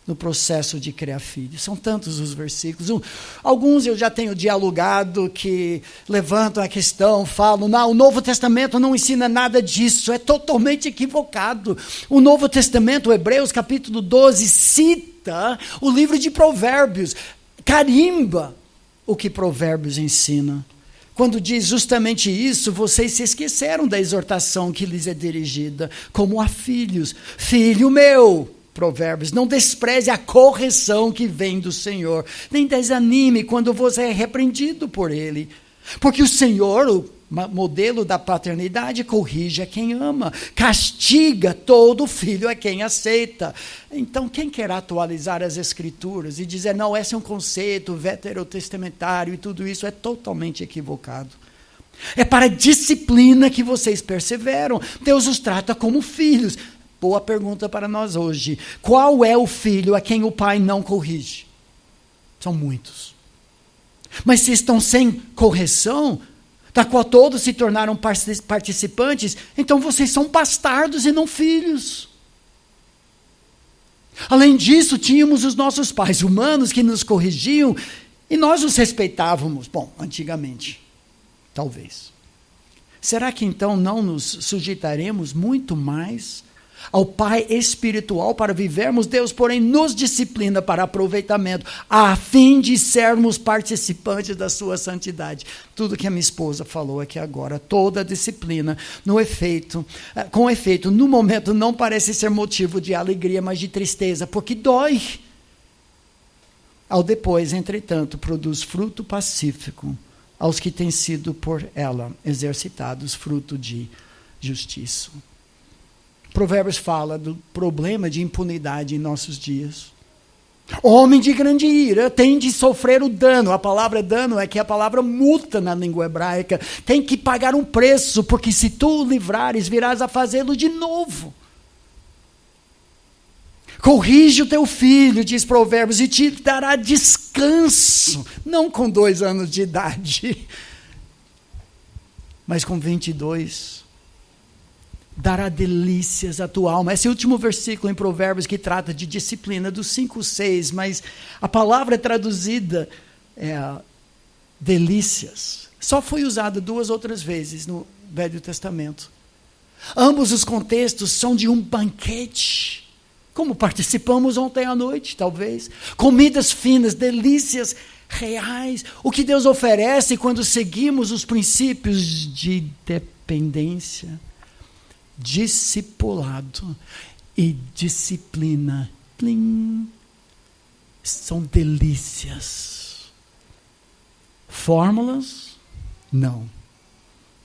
no processo de criar filhos. São tantos os versículos. Alguns eu já tenho dialogado que levantam a questão, falam, não, o Novo Testamento não ensina nada disso, é totalmente equivocado. O Novo Testamento, Hebreus capítulo 12, cita o livro de Provérbios, carimba o que Provérbios ensina. Quando diz justamente isso, vocês se esqueceram da exortação que lhes é dirigida, como a filhos. Filho meu, Provérbios, não despreze a correção que vem do Senhor, nem desanime quando você é repreendido por Ele. Porque o Senhor, o modelo da paternidade, corrige a quem ama, castiga todo filho a quem aceita. Então, quem quer atualizar as Escrituras e dizer, não, esse é um conceito veterotestamentário e tudo isso é totalmente equivocado. É para a disciplina que vocês perseveram. Deus os trata como filhos. Boa pergunta para nós hoje. Qual é o filho a quem o pai não corrige? São muitos. Mas se estão sem correção, da qual todos se tornaram participantes, então vocês são bastardos e não filhos. Além disso, tínhamos os nossos pais humanos que nos corrigiam e nós os respeitávamos. Bom, antigamente, talvez. Será que então não nos sujeitaremos muito mais ao Pai espiritual para vivermos? Deus, porém, nos disciplina para aproveitamento, a fim de sermos participantes da sua santidade. Tudo que a minha esposa falou aqui agora, toda a disciplina, com efeito, no momento não parece ser motivo de alegria, mas de tristeza, porque dói. Ao depois, entretanto, produz fruto pacífico aos que têm sido por ela exercitados, fruto de justiça. Provérbios fala do problema de impunidade em nossos dias. Homem de grande ira tem de sofrer o dano. A palavra dano é que a palavra multa na língua hebraica. Tem que pagar um preço, porque se tu o livrares, virás a fazê-lo de novo. Corrige o teu filho, diz Provérbios, e te dará descanso. Não com 2 anos de idade, mas com 22. Dará delícias à tua alma. Esse último versículo em Provérbios que trata de disciplina, dos 5, 6, mas a palavra traduzida é delícias. Só foi usada 2 outras vezes no Velho Testamento. Ambos os contextos são de um banquete, como participamos ontem à noite, talvez. Comidas finas, delícias reais. O que Deus oferece quando seguimos os princípios de dependência, discipulado e disciplina. Plim. São delícias. Fórmulas? Não.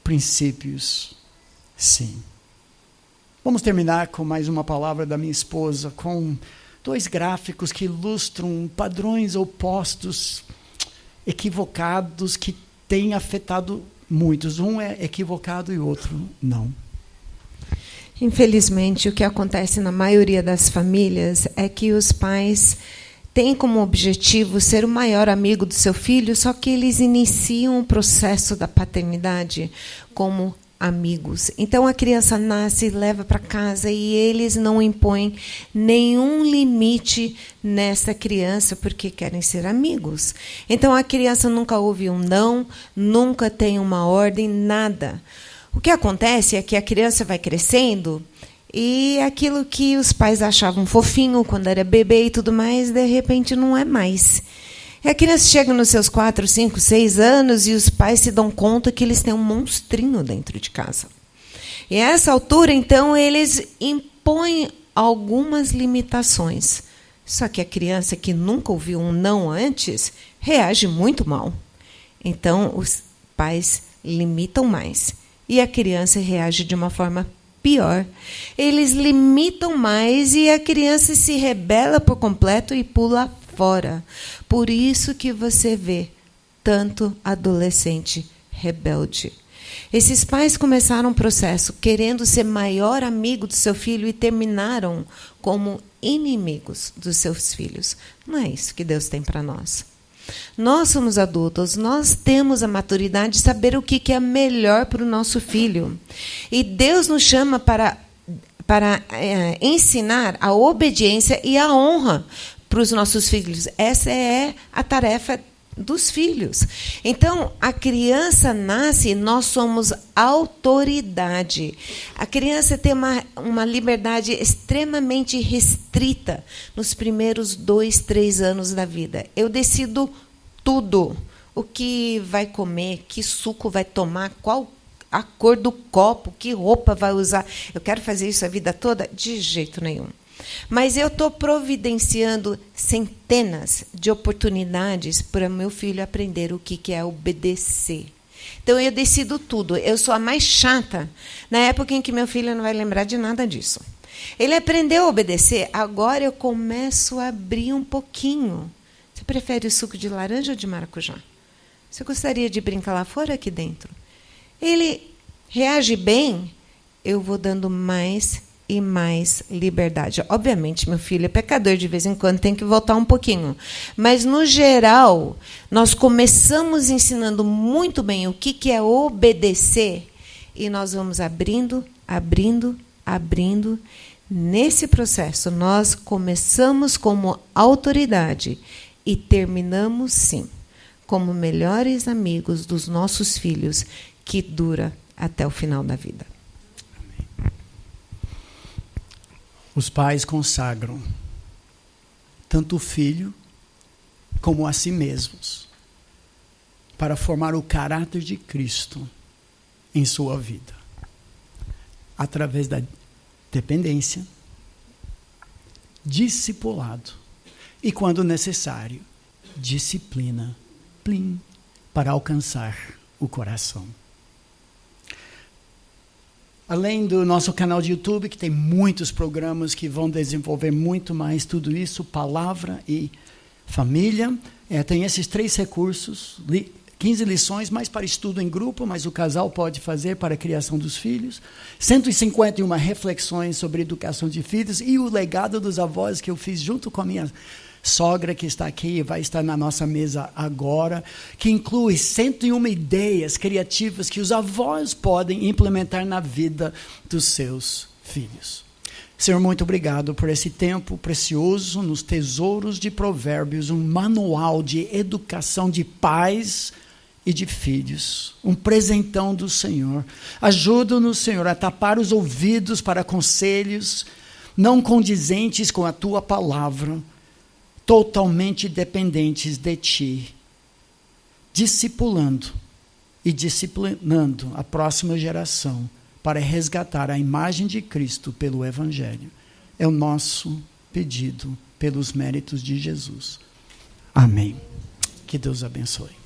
Princípios? Sim. Vamos terminar com mais uma palavra da minha esposa, com 2 gráficos que ilustram padrões opostos, equivocados, que têm afetado muitos. Um é equivocado e o outro não. Infelizmente, o que acontece na maioria das famílias é que os pais têm como objetivo ser o maior amigo do seu filho, só que eles iniciam o processo da paternidade como amigos. Então, a criança nasce, leva para casa e eles não impõem nenhum limite nessa criança porque querem ser amigos. Então, a criança nunca ouve um não, nunca tem uma ordem, nada. O que acontece é que a criança vai crescendo e aquilo que os pais achavam fofinho quando era bebê e tudo mais, de repente não é mais. E a criança chega nos seus 4, 5, 6 anos e os pais se dão conta que eles têm um monstrinho dentro de casa. E a essa altura, então, eles impõem algumas limitações. Só que a criança que nunca ouviu um não antes reage muito mal. Então, os pais limitam mais. E a criança reage de uma forma pior. Eles limitam mais e a criança se rebela por completo e pula fora. Por isso que você vê tanto adolescente rebelde. Esses pais começaram um processo querendo ser maior amigo do seu filho e terminaram como inimigos dos seus filhos. Não é isso que Deus tem para nós. Nós somos adultos, nós temos a maturidade de saber o que é melhor para o nosso filho. E Deus nos chama para ensinar a obediência e a honra para os nossos filhos. Essa é a tarefa dos filhos. Então, a criança nasce, nós somos autoridade. A criança tem uma liberdade extremamente restrita nos primeiros 2, 3 anos da vida. Eu decido tudo. O que vai comer, que suco vai tomar, qual a cor do copo, que roupa vai usar. Eu quero fazer isso a vida toda? De jeito nenhum. Mas eu estou providenciando centenas de oportunidades para meu filho aprender o que é obedecer. Então, eu decido tudo. Eu sou a mais chata. Na época em que meu filho não vai lembrar de nada disso. Ele aprendeu a obedecer, agora eu começo a abrir um pouquinho. Você prefere o suco de laranja ou de maracujá? Você gostaria de brincar lá fora ou aqui dentro? Ele reage bem, eu vou dando mais e mais liberdade. Obviamente, meu filho é pecador, de vez em quando tem que voltar um pouquinho. Mas, no geral, nós começamos ensinando muito bem o que é obedecer e nós vamos abrindo, abrindo, abrindo. Nesse processo, nós começamos como autoridade e terminamos, sim, como melhores amigos dos nossos filhos, que dura até o final da vida. Os pais consagram tanto o filho como a si mesmos para formar o caráter de Cristo em sua vida, através da dependência, discipulado e, quando necessário, disciplina, para alcançar o coração. Além do nosso canal de YouTube, que tem muitos programas que vão desenvolver muito mais tudo isso, palavra e família, tem esses 3 recursos, 15 lições, mais para estudo em grupo, mas o casal pode fazer para a criação dos filhos, 151 reflexões sobre educação de filhos e o legado dos avós que eu fiz junto com a minha sogra, que está aqui e vai estar na nossa mesa agora, que inclui 101 ideias criativas que os avós podem implementar na vida dos seus filhos. Senhor, muito obrigado por esse tempo precioso nos tesouros de Provérbios, um manual de educação de pais e de filhos, um presentão do Senhor. Ajuda-nos, Senhor, a tapar os ouvidos para conselhos não condizentes com a Tua palavra, totalmente dependentes de Ti, discipulando e disciplinando a próxima geração para resgatar a imagem de Cristo pelo Evangelho. É o nosso pedido pelos méritos de Jesus. Amém. Que Deus abençoe.